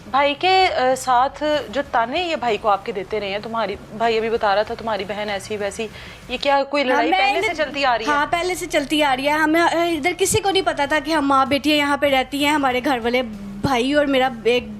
भाई के साथ जो ताने ये भाई को आपके देते रहे हैं, तुम्हारी भाई अभी बता रहा था तुम्हारी बहन ऐसी वैसी, ये क्या कोई लड़ाई पहले से चलती आ रही है? हाँ, पहले से चलती आ रही है। हमें इधर किसी को नहीं पता था कि हम माँ बेटियाँ यहाँ पे रहती हैं। हमारे घर वाले भाई और मेरा एक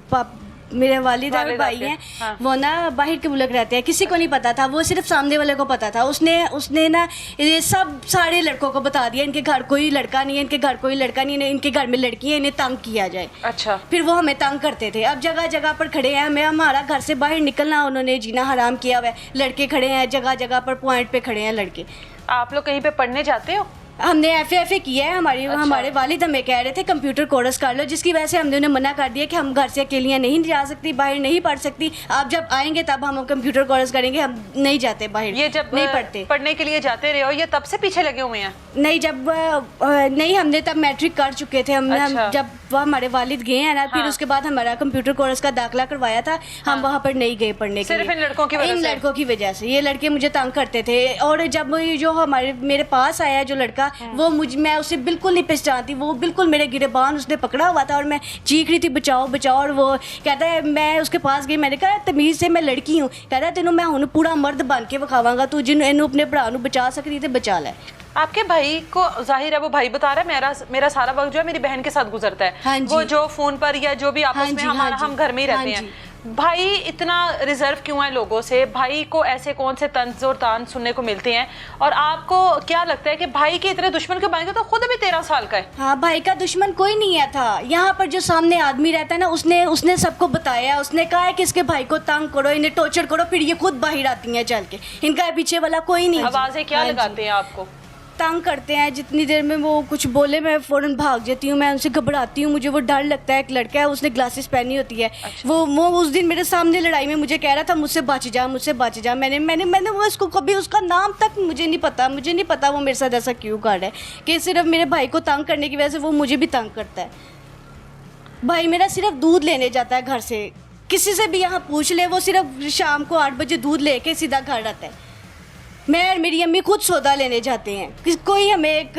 मेरे वालिद और भाई हैं, हाँ। वो ना बाहर के मुल्क रहते हैं, किसी को नहीं पता था, वो सिर्फ सामने वाले को पता था। उसने ना ये सब सारे लड़कों को बता दिया इनके घर कोई लड़का नहीं है, इनके घर कोई लड़का नहीं है, इनके घर में लड़की है, इन्हें तंग किया जाए। अच्छा। फिर वो हमें तंग करते थे। अब जगह जगह पर खड़े हैं, हमें हमारा घर से बाहर निकलना उन्होंने जीना हराम किया हुआ है। लड़के खड़े हैं जगह जगह पर, पॉइंट पे खड़े हैं लड़के। आप लोग कहीं पे पढ़ने जाते हो? हमने FA किया है। हमारे वालिद हमें कह रहे थे कंप्यूटर कोर्स कर लो, जिसकी वजह से हमने उन्हें मना कर दिया कि हम घर से अकेलियाँ नहीं जा सकती, बाहर नहीं पढ़ सकती। आप जब आएंगे तब हम कंप्यूटर कोर्स करेंगे, हम नहीं जाते बाहर। ये जब नहीं पढ़ते, पढ़ने के लिए जाते रहे हो, ये तब से पीछे लगे हुए हैं? नहीं, जब नहीं, हमने तब मैट्रिक कर चुके थे। हम जब वह हमारे वालिद गए हैं ना, फिर उसके बाद हमारा कंप्यूटर कोर्स का दाखिला करवाया था। हम वहाँ पर नहीं गए पढ़ने के लिए, सिर्फ इन लड़कों की वजह से? इन लड़कों की वजह से। ये लड़के मुझे तंग करते थे। और जब जो मेरे पास आया जो लड़का, वो मैं उसे बिल्कुल नहीं पहचानती। वो बिल्कुल मेरे गिरेबान उसने पकड़ा हुआ था और मैं चीख रही थी बचाओ बचाओ। और वो कहता है, मैं उसके पास गई, मैंने कहा तमीज़ से मैं लड़की हूँ। कहता है तेनों मैं हुण पूरा मर्द बन के विखावांगा, तू जिन्होंने अपने भरा नूं बचा सकती थे बचा ले। आपके भाई को जाहिर है वो भाई बता रहा है मेरा सारा वक्त जो है मेरी बहन के साथ गुजरता है। हाँ, वो जो फोन पर या जो भी आपस में हम घर में ही रहते हैं। भाई इतना रिजर्व क्यों है लोगों से? भाई को ऐसे कौन से तंज और तान सुनने को मिलते हैं? और आपको क्या लगता है कि भाई के इतने दुश्मन क्यों बनेंगे? तो खुद अभी 13 साल का है। हाँ, भाई का दुश्मन कोई नहीं है था। यहाँ पर जो सामने आदमी रहता है ना, उसने सबको बताया। उसने कहा है कि इसके भाई को तंग करो, इन्हें टॉर्चर करो, फिर ये खुद बाहर आती हैं चल के। इनका पीछे वाला कोई नहीं। आवाजें क्या लगाते हैं आपको? तंग करते हैं। जितनी देर में वो कुछ बोले मैं फ़ौरन भाग जाती हूँ, मैं उनसे घबराती हूँ, मुझे वो डर लगता है। एक लड़का है, उसने ग्लासेस पहनी होती है। अच्छा। वो उस दिन मेरे सामने लड़ाई में मुझे कह रहा था मुझसे बच जा, मुझसे बच जा। मैंने वो इसको कभी उसका नाम तक मुझे नहीं पता वो मेरे साथ ऐसा क्यों कर रहा है कि सिर्फ मेरे भाई को तंग करने की वजह से वो मुझे भी तंग करता है। भाई मेरा सिर्फ दूध लेने जाता है घर से, किसी से भी यहाँ पूछ ले, वो सिर्फ शाम को 8 बजे दूध लेके सीधा घर आता है। मैं और मेरी अम्मी खुद सौदा लेने जाते हैं। कोई हमें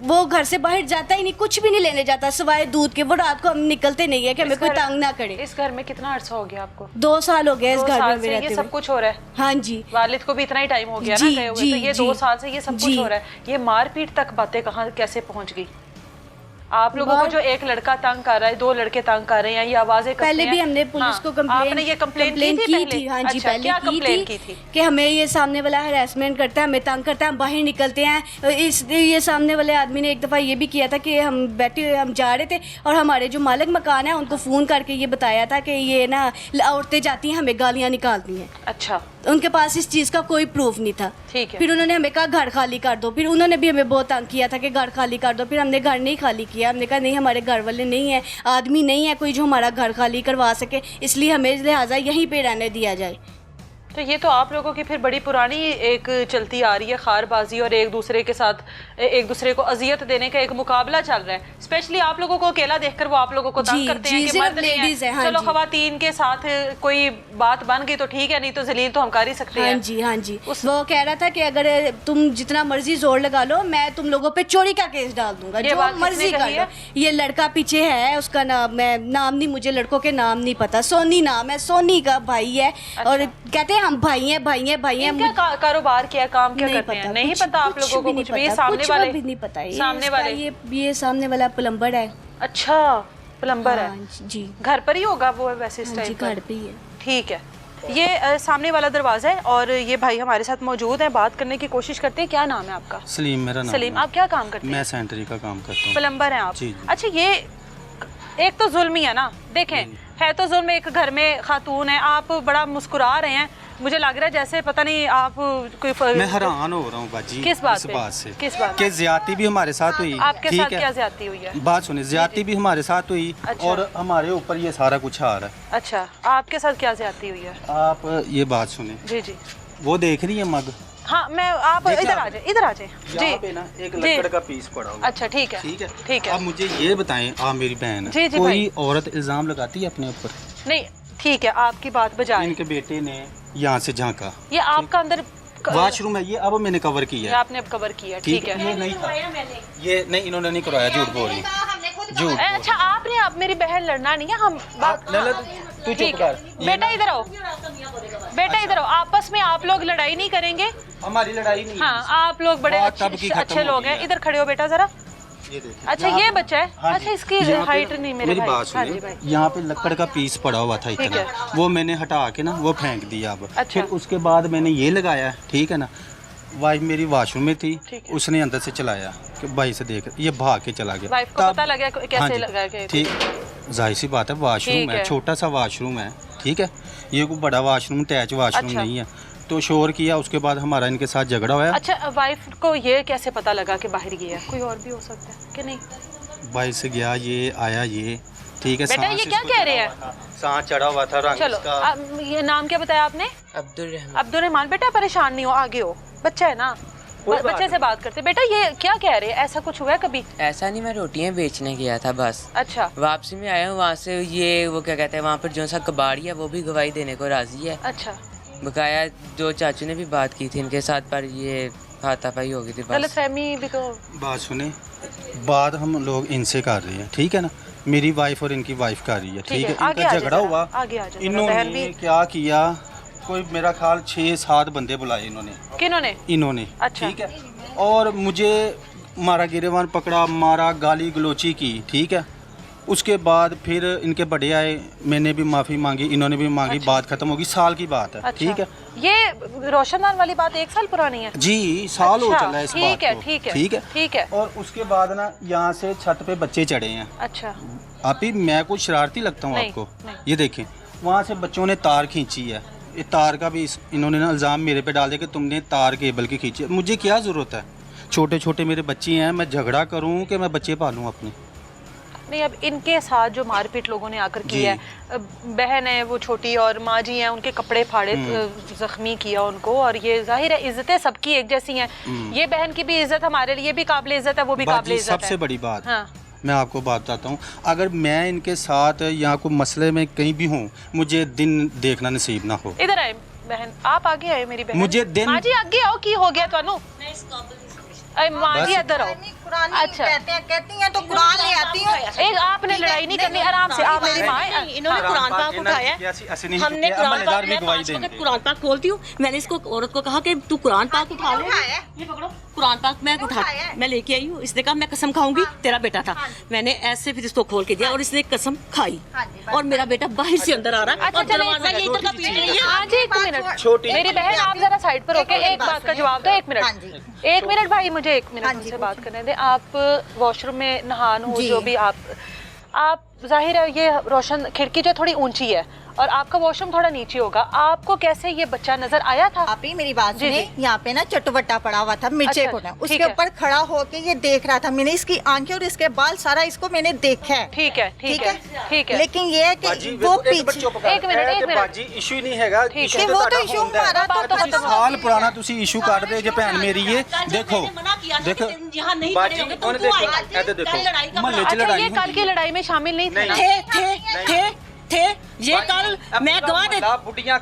वो घर से बाहर जाता ही नहीं, कुछ भी नहीं लेने जाता सिवाय दूध के। वो रात को हम निकलते नहीं है कि हमें कोई तंग ना करे। इस घर में कितना अर्सा हो गया आपको? 2 साल हो गया इस घर में रहते ये सब कुछ हो रहा है? हाँ जी। वालिद को भी इतना ही टाइम हो गया ना गए हुए, तो ये 2 साल से ये सब कुछ हो रहा है। ये मारपीट तक बातें कहाँ कैसे पहुँच गई? आप लोगों को जो एक लड़का तंग कर रहा है, 2 लड़के तंग कर रहे हैं, ये आवाजें पहले भी हमने पुलिस को आपने ये कंप्लेंट की थी? हाँ जी, अच्छा, क्या कंप्लेंट की थी? कि हमें ये सामने वाला हैरेसमेंट करता है, हमें तंग करता है, हम बाहर निकलते हैं। ये सामने वाले आदमी ने एक दफ़ा ये भी किया था कि हम जा रहे थे और हमारे जो मालिक मकान है उनको फ़ोन करके ये बताया था कि ये ना औरतें जाती हैं हमें गालियाँ निकालती हैं। अच्छा। उनके पास इस चीज़ का कोई प्रूफ नहीं था। ठीक है। फिर उन्होंने हमें कहा घर खाली कर दो, फिर उन्होंने भी हमें बहुत तंग किया था कि घर खाली कर दो। फिर हमने घर नहीं खाली किया। हमने कहा नहीं, हमारे घर वाले नहीं है, आदमी नहीं है कोई जो हमारा घर खाली करवा सके, इसलिए हमें लिहाजा यहीं पे रहने दिया जाए। तो ये तो आप लोगों की फिर बड़ी पुरानी एक चलती आ रही है खारबाजी और एक दूसरे के साथ एक दूसरे को अजियत देने का एक मुकाबला चल रहा है। स्पेशली आप लोगों को अकेला देखकर वो आप लोगों को तंग करते हैं कि मर्द नहीं है। हाँ, चलो खवातीन के साथ कोई बात बन गई तो ठीक है, नहीं तो जलील तो हम कर ही सकते हैं। हाँ जी, हाँ जी। वो कह रहा था कि अगर तुम जितना मर्जी जोर लगा लो, मैं तुम लोगों पे चोरी का केस डाल दूंगा, जो मर्जी कर लो। ये लड़का पीछे है, उसका नाम नहीं, मुझे लड़कों के नाम नहीं पता। सोनी नाम है, सोनी का भाई है। और कहते हैं हम भाई हैं। क्या कारोबार किया, काम क्या करते हैं? नहीं पता आप लोगों को कुछ भी? ये सामने वाले भी नहीं पता। सामने वाले ये सामने वाला प्लम्बर है। अच्छा, प्लम्बर है जी। घर पर ही होगा वो वैसे इस टाइम घर पे ही है। ठीक है। ये सामने वाला दरवाजा है और ये भाई हमारे साथ मौजूद है, बात करने की कोशिश करते हैं। क्या नाम है आपका? सलीम मेरा नाम। सलीम, आप क्या काम करते हैं? मैं सैनिटरी का काम करता हूँ। प्लम्बर हैं आप? जी। अच्छा, ये एक तो जुल्म ही है ना। देखें, है तो जुल्म, एक घर में खातून है, आप बड़ा मुस्कुरा रहे हैं, मुझे लग रहा है जैसे पता नहीं आप कोई मैं हैरान हो रहा हूँ बाजी किस बात इस पे? बात से किस बात कि ज्यादती भी हमारे साथ हुई। आपके साथ क्या ज्यादती हुई है? बात सुनिए, ज्यादती भी हमारे साथ हुई अच्छा। और हमारे ऊपर ये सारा कुछ आ रहा है। अच्छा, आपके साथ क्या ज्यादती हुई है? आप ये बात सुने, जी जी, वो देख रही है मग, हाँ मैं आप देखिए इधर आप- आ जाए, इधर आ जाए यहाँ पे जी ना एक जी। लकड़ का पीस पड़ा हुआ। अच्छा ठीक है ठीक है, ठीक है। अब मुझे ये बताएं, आप मेरी बहन जी, जी, कोई भाई। औरत इल्जाम लगाती है अपने ऊपर? नहीं ठीक है, आपकी बात बजाए, इनके बेटे ने यहाँ से झांका, ये आपका अंदर वॉशरूम है ये, अब मैंने कवर ये किया है। आपने अब कवर किया, ठीक है। ये नहीं था, ये नहीं, इन्होंने नहीं करवाया, झूठ बोल रही, झूठ। अच्छा आपने, आप मेरी बहन लड़ना नहीं है, हम बात लला, तू चुप ठीक कर। है। बेटा इधर आओ, बेटा इधर आओ, आपस में आप लोग लड़ाई नहीं करेंगे। हमारी लड़ाई नहीं है। हाँ आप लोग बड़े बात तब की खत्म अच्छे लोग होगी हैं, है। इधर खड़े हो बेटा जरा। ये देखिए, अच्छा यहाँ ये पे- बच्चा है, हाँ अच्छा जी, इसकी यहाँ पे हाइट ना- नहीं मेरे मेरी भाई। बात हाँ जी सुनिए, भाई, यहाँ पे लकड़ का पीस पड़ा हुआ था ठीक इतना, है। वो मैंने हटा के ना वो फेंक दिया। अब अच्छा। फिर उसके बाद मैंने ये लगाया, ठीक है ना, वाइफ मेरी वॉशरूम में थी, ठीक है। उसने अंदर से चलाया कि भाई से देख, ये भाग के चला गया। वाइफ को तब- पता लगा हाँ कैसे जी, लगा के? ठीक, जाहिर सी बात है, वॉशरूम ठीक है, है। छोटा सा वॉशरूम है, ठीक है, ये कोई बड़ा वॉशरूम, अटैच वॉशरूम अच्छा। नहीं है। तो शोर किया, उसके बाद हमारा इनके साथ झगड़ा हुआ। अच्छा वाइफ को ये कैसे पता लगा कि बाहर गया है? कोई और भी हो सकता है कि नहीं? भाई से गया, ये आया, ये ठीक है। बेटा, सांस ये क्या इसको कह चढ़ा रहे हैं? हुआ था, सांस चढ़ा हुआ था, रंग चलो इसका। ये नाम क्या बताया आपने? अब्दुल रहमान। अब्दुल रहमान। बेटा परेशान नहीं हो, आगे हो, बच्चा है ना, बच्चे से बात करते। बेटा ये क्या कह रहे हैं, ऐसा कुछ हुआ है कभी? ऐसा नहीं, मैं रोटियां बेचने गया था बस, अच्छा वापसी में आया हूँ वहाँ से, ये वो क्या कहते हैं, वहाँ पर जो सा कबाड़ी है वो भी गवाही देने को राजी है। अच्छा, बकाया दो चाचू ने भी बात की थी इनके साथ, पर ये हाथापाई हो गई थी बस। गलतफहमी भी तो। बात सुने, बात हम लोग इनसे कर रहे हैं, ठीक है ना, मेरी वाइफ और इनकी वाइफ कर रही है, ठीक है। आगे इनका आ झगड़ा जाओ, हुआ, आगे आ जाओ, बहन इन्होंने भी। क्या किया, कोई मेरा ख्याल 6-7 बंदे बुलाए इन्होंने, किन्होंने? इन्होंने, अच्छा। ठीक है, और मुझे मारा, गिरेबान पकड़ा, मारा, गाली गलोची की, ठीक है। उसके बाद फिर इनके बड़े आए, मैंने भी माफ़ी मांगी, इन्होंने भी मांगी, अच्छा। बात खत्म होगी, साल की बात है, अच्छा। ठीक है ये रोशनदान वाली बात 1 साल पुरानी है? जी, साल हो अच्छा, चला है इस ठीक बात है, को, ठीक है, ठीक है, ठीक है। और उसके बाद ना यहाँ से छत पे बच्चे चढ़े हैं। अच्छा आप ही, मैं कुछ शरारती लगता हूँ नहीं, आपको? नहीं। ये देखें, वहाँ से बच्चों ने तार खींची है, ये तार का भी इन्होंने ना इल्ज़ाम मेरे पे डाल दिया कि तुमने तार केबल की खींची है। मुझे क्या ज़रूरत है, छोटे छोटे मेरे बच्चे हैं, मैं झगड़ा करूँ कि मैं बच्चे पालूँ अपने? नहीं, अब इनके साथ जो मारपीट लोगों ने आकर की जी। है, बहन है वो छोटी और माँ जी हैं, उनके कपड़े फाड़े, जख्मी किया उनको, और ये जाहिर है इज्जतें सबकी एक जैसी हैं। ये बहन की भी इज्जत हमारे लिए भी काबिल इज्जत है, वो भी काबिल बाजी, इज्जत है। सबसे बड़ी बात, हाँ मैं आपको बात बताता हूँ, अगर मैं इनके साथ या कोई मसले में कहीं भी हूँ, मुझे दिन देखना नसीब ना हो। इधर आए बहन, आप आगे आए मेरी बहन। मुझे दिन- माँ जी आगे आओ, की हो गया थानू? माँ जी इधर आओ। अच्छा कहती हैं तो कुरान ले आती हूँ। एक आपने लड़ाई नहीं करनी, आराम से, आप मेरी माँ हैं। इन्होंने कुरान पाक उठाया, हमने कुरान पाक, मैं 5 वक्त कुरान पाक खोलती हूँ। मैंने इसको औरत को कहा कि तू कुरान पाक उठा ले, ये पकड़ो कुरान पाक, मैं उठा, मैं लेके आई हूँ। इसने कहा मैं कसम खाऊंगी, तेरा बेटा था। मैंने ऐसे फिर इसको खोल के दिया और इसने कसम खाई, और मेरा बेटा बाहर से अंदर आ रहा है अच्छा, और चलिए, दरवाजा ये इधर का पीट रही है। हाँ जी, 1 मिनट मेरी बहन, आप जरा साइड पर होके एक बात का जवाब दो। 1 मिनट, 1 मिनट भाई, मुझे 1 मिनट उनसे बात करने दें। आप वॉशरूम में नहान हो, जो भी आप जाहिर है ये रोशन खिड़की जो थोड़ी ऊंची है और आपका वॉशरूम थोड़ा नीचे होगा, आपको कैसे ये बच्चा नजर आया था? आप ही मेरी बात जी, सुनिए, जी। यहाँ पे ना चटवटा पड़ा हुआ था मिर्चे अच्छा, को ना, ठीक उसके है। ऊपर खड़ा होके ये देख रहा था। मैंने इसकी आंखें और इसके बाल सारा इसको मैंने देखा है। ठीक है, ठीक है, ठीक है। लेकिन ये है कि वो पीछे एक मिनट। बाजी, इशू ही नहीं हैगा, ठीक issue है। तो वो तो ਤੁਹਾਡਾ issue ਹੁੰਦਾ ਹੈ। हमारा तो ਤੁਸੀਂ खत्म साल पुराना तुसी इशू काट दे जे भैन मेरी ये देखो देखो यहाँ नहीं बाजी, खड़े होगे तो ਉਹਨੇ तू देखो आएगा। ऐसे देखो कल लड़ाई का महल्ले च अच्छा, लड़ाई ये कल की लड़ाई में शामिल नहीं थे ना? थे ये कल मैं गवाह दे,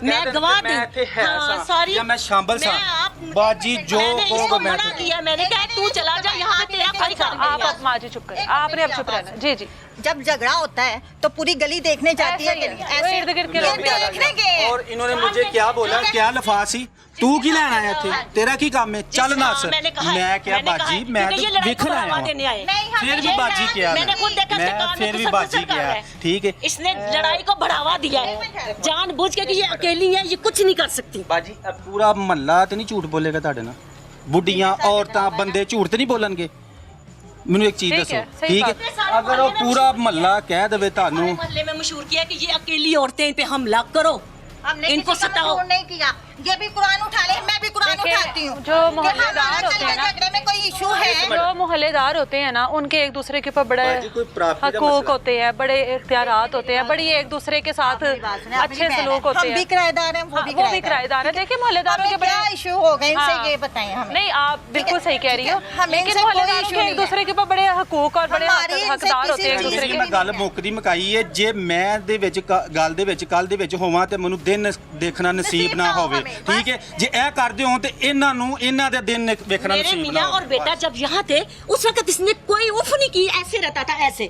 मैं गवाह दे, हाँ, सारी या मैं शामिल सा मैं आप बाजी जो मैंने कहोगे इसको मैं मना किया, मैंने कहा तू चला जा, यहाँ पे तेरा कोई अच्छा, काम नहीं आप है। अब माँ जी चुप करें, आपने अब चुप रहना। जी जी, जब झगड़ा होता है तो पूरी गली देखने जाती है। ऐसे ही है, ऐसे वो इर्द-गिर्द के लोग भी आ देखने गए हैं। और इन्होंने मुझे क्या बोला, क्या लफासी, तू की लेना आया थे, तेरा की काम है, चल ना सर। मैंने कहा है, मैं क्या मैंने कहा बाजी, है, मैं क्योंकि ये तो लड़ाई को देखना बढ़ावा आया देने आए। फिर भी बाजी किया मैंने खुद देखा इसके मैं कान में फिर तो भी सब बाजी असर कर रहा किया, है। ठीक है। इसने लड़ाई को बढ़ावा दिया है जानबूझ के कि ये अकेली है, ये कुछ नहीं कर सकती। बाजी अब पूरा महल्ला तो नहीं झूठ बोलेगा ਤੁਹਾਡੇ ਨਾਲ, बुढ़ियां औरतां बंदे झूठ तो नहीं बोलणगे। ਮੈਨੂੰ ਇੱਕ ਚੀਜ਼ ठीक ਦੱਸੋ है, सही ਠੀਕ बात ਹੈ ਅਗਰ ਉਹ ਪੂਰਾ ਮਹੱਲਾ ਕਹਿ ਦੇਵੇ ਤੁਹਾਨੂੰ मोहल्ले में मशहूर किया कि ये अकेली औरतें इन पे हमला करो, हमने इनको किसी का सताओ। मशहूर नहीं किया, ये भी कुरान उठा ले, मैं भी कुरान देखिए, उठाती हूँ। जो कि मोहल्लेदार हमारा होते हैं कल ना, झगड़े में कोई इशू है, जो मोहल्लेदार होते हैं ना उनके एक दूसरे के ऊपर बड़े बाजी, कोई प्राप्ति का हकूक मसला। होते हैं, बड़े इख्तियारात होते हैं, बड़ी एक दूसरे के साथ अच्छे सलूक होते हम भी हैं। किराएदार हैं, हाँ, वो भी किराएदार है। देखिए मोहल्लेदारों के हमें क्या बड़े इशू हो गए इनसे हाँ। ये बताएं हमें। नहीं, आप बिल्कुल सही कह रही हो, हमें लेकिन इनसे कोई मोहल्लेदारों issue के नहीं एक दूसरे के ऊपर बड़े हकूक और बड़े हमारी इनसे हकदार होते हैं एक किसी दूसरे चीज़ के। ਮੈਂ ਗੱਲ ਮੁੱਕਦੀ ਮਕਾਈ ਹੈ ਜੇ ਮੈਂ ਦੇ ਵਿੱਚ ਗੱਲ ਦੇ ਵਿੱਚ ਕੱਲ ਦੇ ਵਿੱਚ ਹੋਵਾਂ ਤੇ ਮੈਨੂੰ ਦਿਨ ਦੇਖਣਾ ਨਸੀਬ ਨਾ ਹੋਵੇ ਠੀਕ ਹੈ ਜੇ ਇਹ ਕਰਦੇ ਹੋ ਤੇ ਇਹਨਾਂ ਨੂੰ ਇਹਨਾਂ ਦੇ ਦਿਨ ਵੇਖਣਾ मेरे नसीब ना मियाँ हो। और बेटा जब यहाँ थे उस वक्त इसने कोई उफ नहीं की, ऐसे रहता था ऐसे,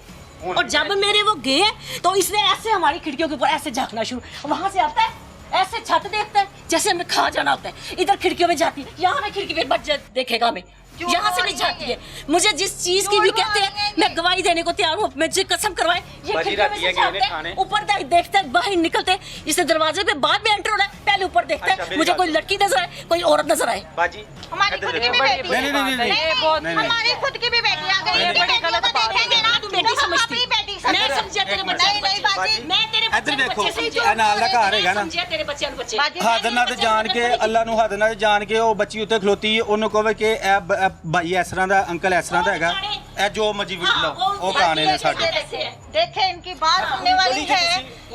और जब मेरे वो गए तो इसने ऐसे हमारी खिड़कियों के ऊपर ऐसे झांकना शुरू, वहां से आता है ऐसे छत देखता है जैसे हमें खा जाना होता है, इधर खिड़कियों में जाती है, यहाँ में खिड़की पे बच देखेगा हमें, यहाँ से नहीं जाती है। मुझे जिस चीज की भी कहते हैं मैं गवाही देने को तैयार हूँ, मुझे कसम करवाए ये खिड़कियों में से झांकते हैं, ऊपर देखता है बाहर निकलते हैं, इसने दरवाजे पे बाद में एंटर होना है, पहले ऊपर देखता है मुझे कोई लड़की नजर आए कोई औरत नजर आए। बाजी हमारी खुद की भी बेटी है। नहीं, ये बहुत हमारी खुद की भी बेटी है। अगर ये ये बड़ी बेटी गलत को बात है। देखेंगे ना तू बेटी तो हम समझती। अपनी बेटी मैं समझते। समझिया तेरे बच्चे नहीं नहीं बाजी, मैं तेरे ਇੱਧਰ ਵੇਖੋ बच्चे से ਇਹ ਨਾਲ ਦਾ ਘਰ ਹੈਗਾ ਨਾ समझिया तेरे बच्चे ਨੂੰ ਬੱਚੇ बाजी ਹੱਦ ਨਾਲ ਤੇ ਜਾਣ ਕੇ ਅੱਲਾ ਨੂੰ ਹੱਦ ਨਾਲ ਜਾਣ ਕੇ ਉਹ ਬੱਚੀ ਉੱਤੇ ਖਲੋਤੀ ਉਹਨੂੰ ਕਹਵੇ ਕਿ ਇਹ ਭਾਈ ਇਸ ਤਰ੍ਹਾਂ ਦਾ ਅੰਕਲ ਇਸ ਤਰ੍ਹਾਂ ਦਾ ਹੈਗਾ ਇਹ ਜੋ ਮਰਜੀ ਵੇਖ ਲਓ ਉਹ ਕਹਾਣੇ ਨੇ ਸਾਡੇ देखे इनकी बात सुनने वाली है,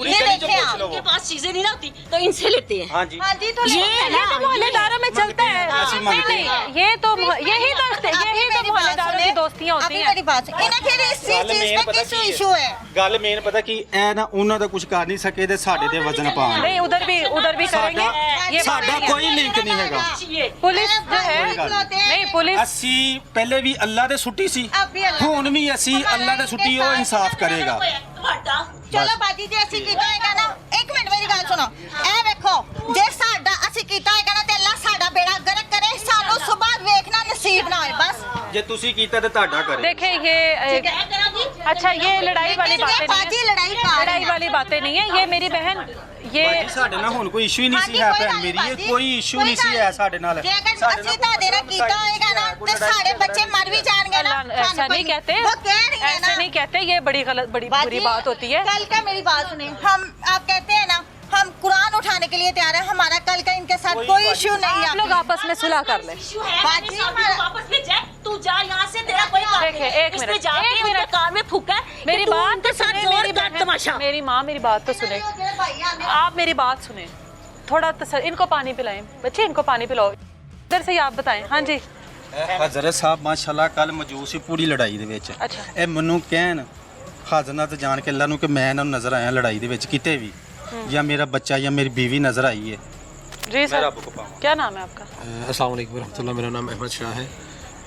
ये देखे आप। उनके पास चीजें नहीं ना होती तो इनसे लेते हैं। ਹਾਂਜੀ हाँ जी तो ये तो मोहल्लेदारों में चलता है। ऐसी नहीं, मांगते हैं। नहीं, ये तो यही तो मोहल्लेदारों की दोस्तियां होती हैं। मेरी बात सुनिए। इन्हें फिर इस चीज पे किस इशू है? ਗੱਲ ਮੇਨ ਪਤਾ ਕੀ ਇਹ ਨਾ ਉਹਨਾਂ ਦਾ ਕੁਝ ਕਰ ਨਹੀਂ ਸਕੇ ਤੇ ਸਾਡੇ ਤੇ ਵਜ਼ਨ ਪਾਣ नहीं, उधर भी करेंगे। ये ਸਾਡਾ बात ਕੋਈ ਲਿੰਕ ਨਹੀਂ ਹੈਗਾ पुलिस जो है नहीं, पुलिस ਅਸੀਂ ਪਹਿਲੇ ਵੀ ਅੱਲਾ ਦੇ ਸੁੱਟੀ ਸੀ अब भी अल्लाह ਹੁਣ ਵੀ ਅਸੀਂ ਅੱਲਾ ਦੇ ਸੁੱਟੀ ਉਹ ਇਨਸਾਫ ਕਰੇਗਾ ਚਲੋ ਬਾਜੀ ਜੇ ਅਸੀਂ ਕੀਤਾ ਹੈਗਾ ਨਾ, ਇੱਕ ਮਿੰਟ ਮੇਰੀ ਗੱਲ ਸੁਣੋ, ਇਹ ਵੇਖੋ ਜੇ ਸਾਡਾ ਅਸੀਂ ਕੀਤਾ ਹੈਗਾ ਨਾ ਤੇ ਅੱਲਾ ਸਾਡਾ ਬੇੜਾ ਗਰਕ ਕਰੇ, ਸਾਨੂੰ ਸੁਬਾਹ ਵੇਖਣਾ ਨਸੀਬ ਨਾ ਹੋਏ बस। ਜੇ ਤੁਸੀਂ ਕੀਤਾ ਤੇ ਤੁਹਾਡਾ ਕਰੇ देखिए ये अच्छा ये लड़ाई वाली बातें नहीं बाजी है, लड़ाई पा रही लड़ाई है। वाली बातें नहीं है। ये मेरी बहन ये ਬਾਜੀ ਸਾਡੇ ਨਾਲ ਹੁਣ ਕੋਈ ਇਸ਼ੂ ਹੀ ਨਹੀਂ ਸੀ ਬਾਜੀ, ਹੈ ਕੋਈ ਭੈਣ ਗੱਲ ਮੇਰੀ ਨਹੀਂ, ਇਹ ਕੋਈ ਇਸ਼ੂ ਨਹੀਂ ਸੀ ਕੋਈ ਹੈ ਸਾਡੇ ਨਾਲ ਜੇ ਅਗਰ ਅਸੀਂ ਤੁਹਾਡੇ ਨਾਲ ਕੀਤਾ ਹੋਏਗਾ ਨਾ ਤੇ ਸਾਡੇ ਬੱਚੇ ਮਰ ਵੀ ਜਾਣਗੇ ना। अल्लाह ऐसा नहीं कहते, वो कह रही है ऐसे ना। नहीं कहते, ये बड़ी गलत बड़ी बाजी, बुरी बात होती है। कल का मेरी बात सुनिए, हम आप कहते हैं ना हम कुरान उठाने के लिए तैयार हैं, हमारा कल का इनके साथ कोई इशू नहीं है। आप लोग आपस में सुलह कर लें। बाजी वापस भेज जाए, तू जा यहाँ से, तेरा कोई काम देखिए, नहीं। एक इसने मिनट, जाके एक उनके मिनट। कान में फूका है कि मेरी तू बात उनके तो साथ सुने, मेरी जोरदार तमाशा। मेरी माँ मेरी बात तो सुने, आप मेरी बात सुने थोड़ा इनको पानी पिलाएं बच्चे, इनको पानी पिलाओ। इधर से ही आप बताएं। हाँ जी ਹਜ਼ਰਤ ਸਾਹਿਬ ਮਾਸ਼ਾਅੱਲਾ ਕੱਲ ਮੌਜੂਦ ਸੀ ਪੂਰੀ ਲੜਾਈ ਦੇ ਵਿੱਚ ਅੱਛਾ। ਇਹ ਮੈਨੂੰ ਕਹਿਣ ਹਾਜ਼ਰ ਤੇ ਜਾਣ ਕੇ ਅੱਲਾ ਨੂੰ ਕਿ ਮੈਂ ਇਹਨਾਂ ਨੂੰ ਨਜ਼ਰ ਆਇਆ ਲੜਾਈ ਦੇ ਵਿੱਚ ਕਿਤੇ ਵੀ ਜਾਂ ਮੇਰਾ ਬੱਚਾ ਜਾਂ ਮੇਰੀ बीवी नजर आई है जी सर, रब को पाऊँ। क्या नाम है आपका? अस्सलाम वालेकुम रहमतुल्लाह, मेरा नाम अहमद शाह है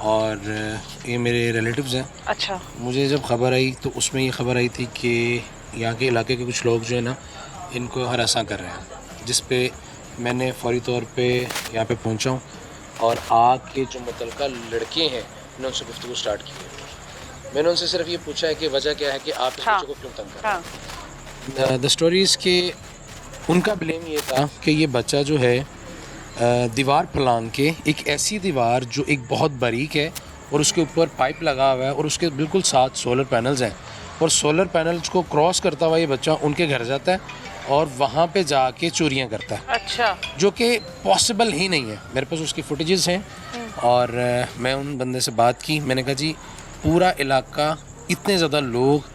और ये मेरे रिलेटिव्स हैं। अच्छा मुझे जब खबर आई तो उसमें ये खबर आई थी कि यहाँ के इलाके के कुछ लोग जो है ना इनको हरासा कर रहे हैं, जिस पे मैंने फौरी तौर पे यहाँ पे पहुँचा हूँ और आके जो मुतलका लड़के हैं मैंने उनसे गुफ्तगू स्टार्ट की है। मैंने उनसे सिर्फ ये पूछा है कि वजह क्या है कि आप इस हाँ। बच्चे को क्यों तंग कर रहे हाँ हैं। द स्टोरीज़ के उनका ब्लेम ये था कि ये बच्चा जो है दीवार फलांग के, एक ऐसी दीवार जो एक बहुत बारीक है और उसके ऊपर पाइप लगा हुआ है और उसके बिल्कुल साथ सोलर पैनल्स हैं, और सोलर पैनल्स को क्रॉस करता हुआ ये बच्चा उनके घर जाता है और वहाँ पे जाके चोरियाँ करता है, अच्छा जो कि पॉसिबल ही नहीं है। मेरे पास उसकी फुटेजेस हैं और मैं उन बंदे से बात की, मैंने कहा जी पूरा इलाका, इतने ज़्यादा लोग,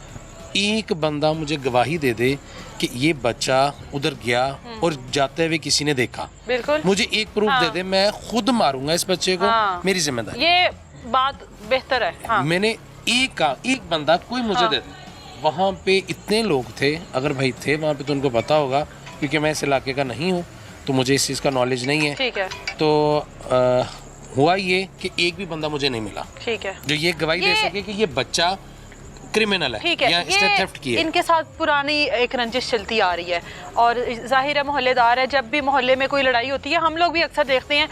एक बंदा मुझे गवाही दे दे कि ये बच्चा उधर गया और जाते हुए किसी ने देखा, बिल्कुल मुझे एक प्रूफ दे दे, मैं खुद मारूंगा इस बच्चे को, हाँ। मेरी जिम्मेदारी। ये बात बेहतर है। हाँ मैंने एक बंदा कोई मुझे दे दे। वहाँ पे इतने लोग थे, अगर भाई थे वहाँ पे तो उनको पता होगा, क्योंकि मैं इस इलाके का नहीं हूँ तो मुझे इस चीज़ का नॉलेज नहीं है। ठीक है, तो हुआ ये कि एक भी बंदा मुझे नहीं मिला ठीक है, जो ये गवाही दे सके कि ये बच्चा क्रिमिनल है ठीक है। या इसने थेफ्ट किया है। इनके साथ पुरानी एक रंजिश चलती आ रही है और जाहिर है मोहल्लेदार है, जब भी मोहल्ले में कोई लड़ाई होती है हम लोग भी अक्सर देखते हैं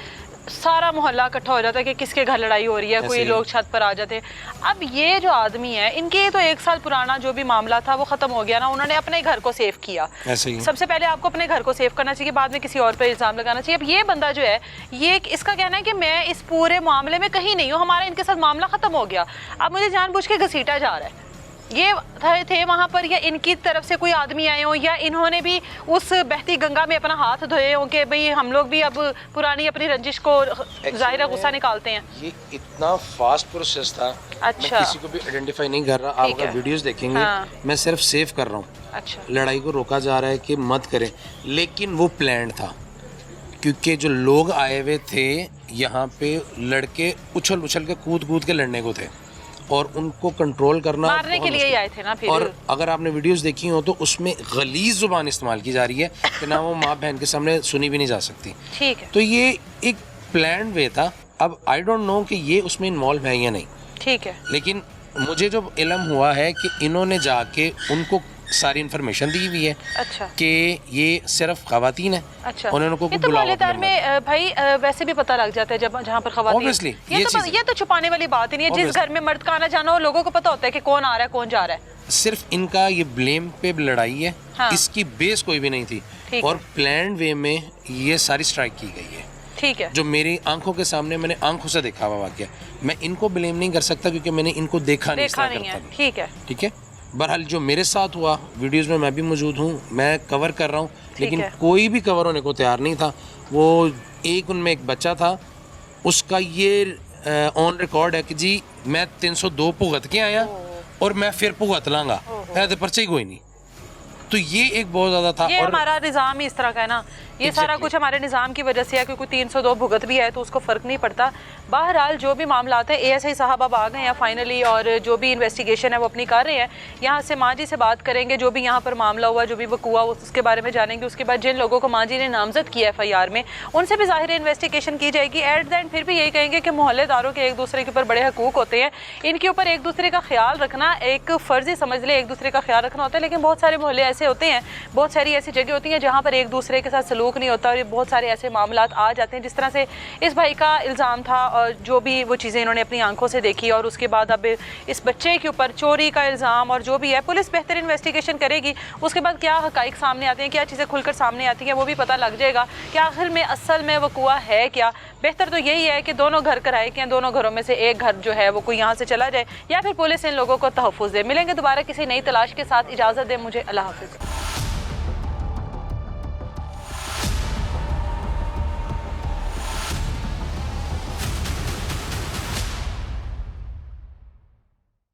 सारा मोहल्ला इकट्ठा हो जाता है कि किसके घर लड़ाई हो रही है, कोई लोग छत पर आ जाते हैं। अब ये जो आदमी है, इनके तो 1 साल पुराना जो भी मामला था वो ख़त्म हो गया ना, उन्होंने अपने घर को सेव किया। ऐसे ही सबसे पहले आपको अपने घर को सेव करना चाहिए, बाद में किसी और पर इल्ज़ाम लगाना चाहिए। अब ये बंदा जो है, ये इसका कहना है कि मैं इस पूरे मामले में कहीं नहीं हूँ, हमारा इनके साथ मामला ख़त्म हो गया, अब मुझे जानबूझ के घसीटा जा रहा है। ये थे वहाँ पर, या इनकी तरफ से कोई आदमी आए हों, या इन्होंने भी उस बहती गंगा में अपना हाथ धोए हों कि भाई हम लोग भी अब पुरानी अपनी रंजिश को ज़ाहिर गुस्सा निकालते हैं। ये इतना फास्ट प्रोसेस था। अच्छा। मैं किसी को भी आइडेंटिफाई नहीं कर रहा। आप अगर वीडियोस देखेंगे, मैं सिर्फ सेव कर रहा हूँ। अच्छा। लड़ाई को रोका जा रहा है कि मत करें, लेकिन वो प्लान था, क्योंकि जो लोग आए हुए थे यहाँ पे, लड़के उछल उछल के कूद के लड़ने को थे और उनको कंट्रोल करना मारने के लिए ही आए थे ना फिर। और अगर आपने वीडियोस देखी हो तो उसमें गलीज जुबान इस्तेमाल की जा रही है कि ना वो माँ बहन के सामने सुनी भी नहीं जा सकती। ठीक है। तो ये एक प्लान वे था। अब आई डोंट नो कि ये उसमें इन्वॉल्व है या नहीं। ठीक है। लेकिन मुझे जो इल्म हुआ है कि इन्होंने जाके उनको सारी इन्फॉर्मेशन दी हुई है। अच्छा। कि ये सिर्फ खवातीन है। अच्छा। उन्होंने को ये तो मोहल्लेदार में भाई वैसे भी पता लग जाता है जब जहाँ पर खवातीन। Obviously, ये तो छुपाने वाली बात ही नहीं है। जिस घर में मर्द का आना जाना हो, लोगों को पता होता है कि कौन आ रहा है कौन जा रहा है। सिर्फ इनका ये ब्लेम पे लड़ाई है। हाँ। इसकी बेस कोई भी नहीं थी और प्लान वे में ये सारी स्ट्राइक की गई है। ठीक है। जो मेरी आंखों के सामने, मैंने आंखों से देखा हुआ वाकया, मैं इनको ब्लेम नहीं कर सकता क्योंकि मैंने इनको देखा नहीं है। ठीक है। ठीक है। बहरहाल जो मेरे साथ हुआ, वीडियोस में मैं भी मौजूद हूँ, मैं कवर कर रहा हूँ, लेकिन कोई भी कवर होने को तैयार नहीं था। वो उनमें एक बच्चा था, उसका ये ऑन रिकॉर्ड है कि जी मैं 302 भुगत के आया और मैं फिर भुगत लांगा, तो पर्चा ही कोई नहीं। तो ये एक बहुत ज़्यादा था। ये और हमारा निज़ाम ही इस तरह का है ना, ये सारा कुछ हमारे निज़ाम की वजह से है, क्योंकि 302 भुगत भी है तो उसको फ़र्क नहीं पड़ता। बहरहाल जो भी मामला है, ASI साहब अब आ गए हैं फाइनली, और जो भी इन्वेस्टिगेशन है वो अपनी कर रहे हैं। यहाँ से माँ जी से बात करेंगे, जो भी यहाँ पर मामला हुआ, जो भी वकूआ उसके बारे में जानेंगे। उसके बाद जिन लोगों को माँ जी ने नामजद किया FIR में, उनसे भी ज़ाहिर इन्वेस्टिगेशन की जाएगी। एट द एंड फिर भी यही कहेंगे कि मोहल्लेदारों के एक दूसरे के ऊपर बड़े हकूक़ होते हैं, इनके ऊपर एक दूसरे का ख्याल रखना एक फ़र्ज़ ही समझ ले, एक दूसरे का ख्याल रखना होता है। लेकिन बहुत सारे मोहल्ले ऐसे होते हैं, बहुत सारी ऐसी जगह होती हैं जहाँ पर एक दूसरे के साथ सलूक नहीं होता, और बहुत सारे ऐसे मामलात आ जाते हैं। जिस तरह से इस भाई का इल्ज़ाम था, और जो भी वो चीज़ें इन्होंने अपनी आंखों से देखी, और उसके बाद अब इस बच्चे के ऊपर चोरी का इल्ज़ाम, और जो भी है पुलिस बेहतर इन्वेस्टिगेशन करेगी। उसके बाद क्या हक़ाइक़ सामने आते हैं, क्या चीज़ें खुलकर सामने आती हैं, वो भी पता लग जाएगा कि आखिर में असल में वकूआ है क्या। बेहतर तो यही है कि दोनों घर किराए के हैं, दोनों घरों में से एक घर जो है वो कोई यहाँ से चला जाए, या फिर पुलिस इन लोगों को तहफ़्फ़ुज़ दे। मिलेंगे दोबारा किसी नई तलाश के साथ। इजाज़त दें मुझे। अल्लाह हाफ़िज़।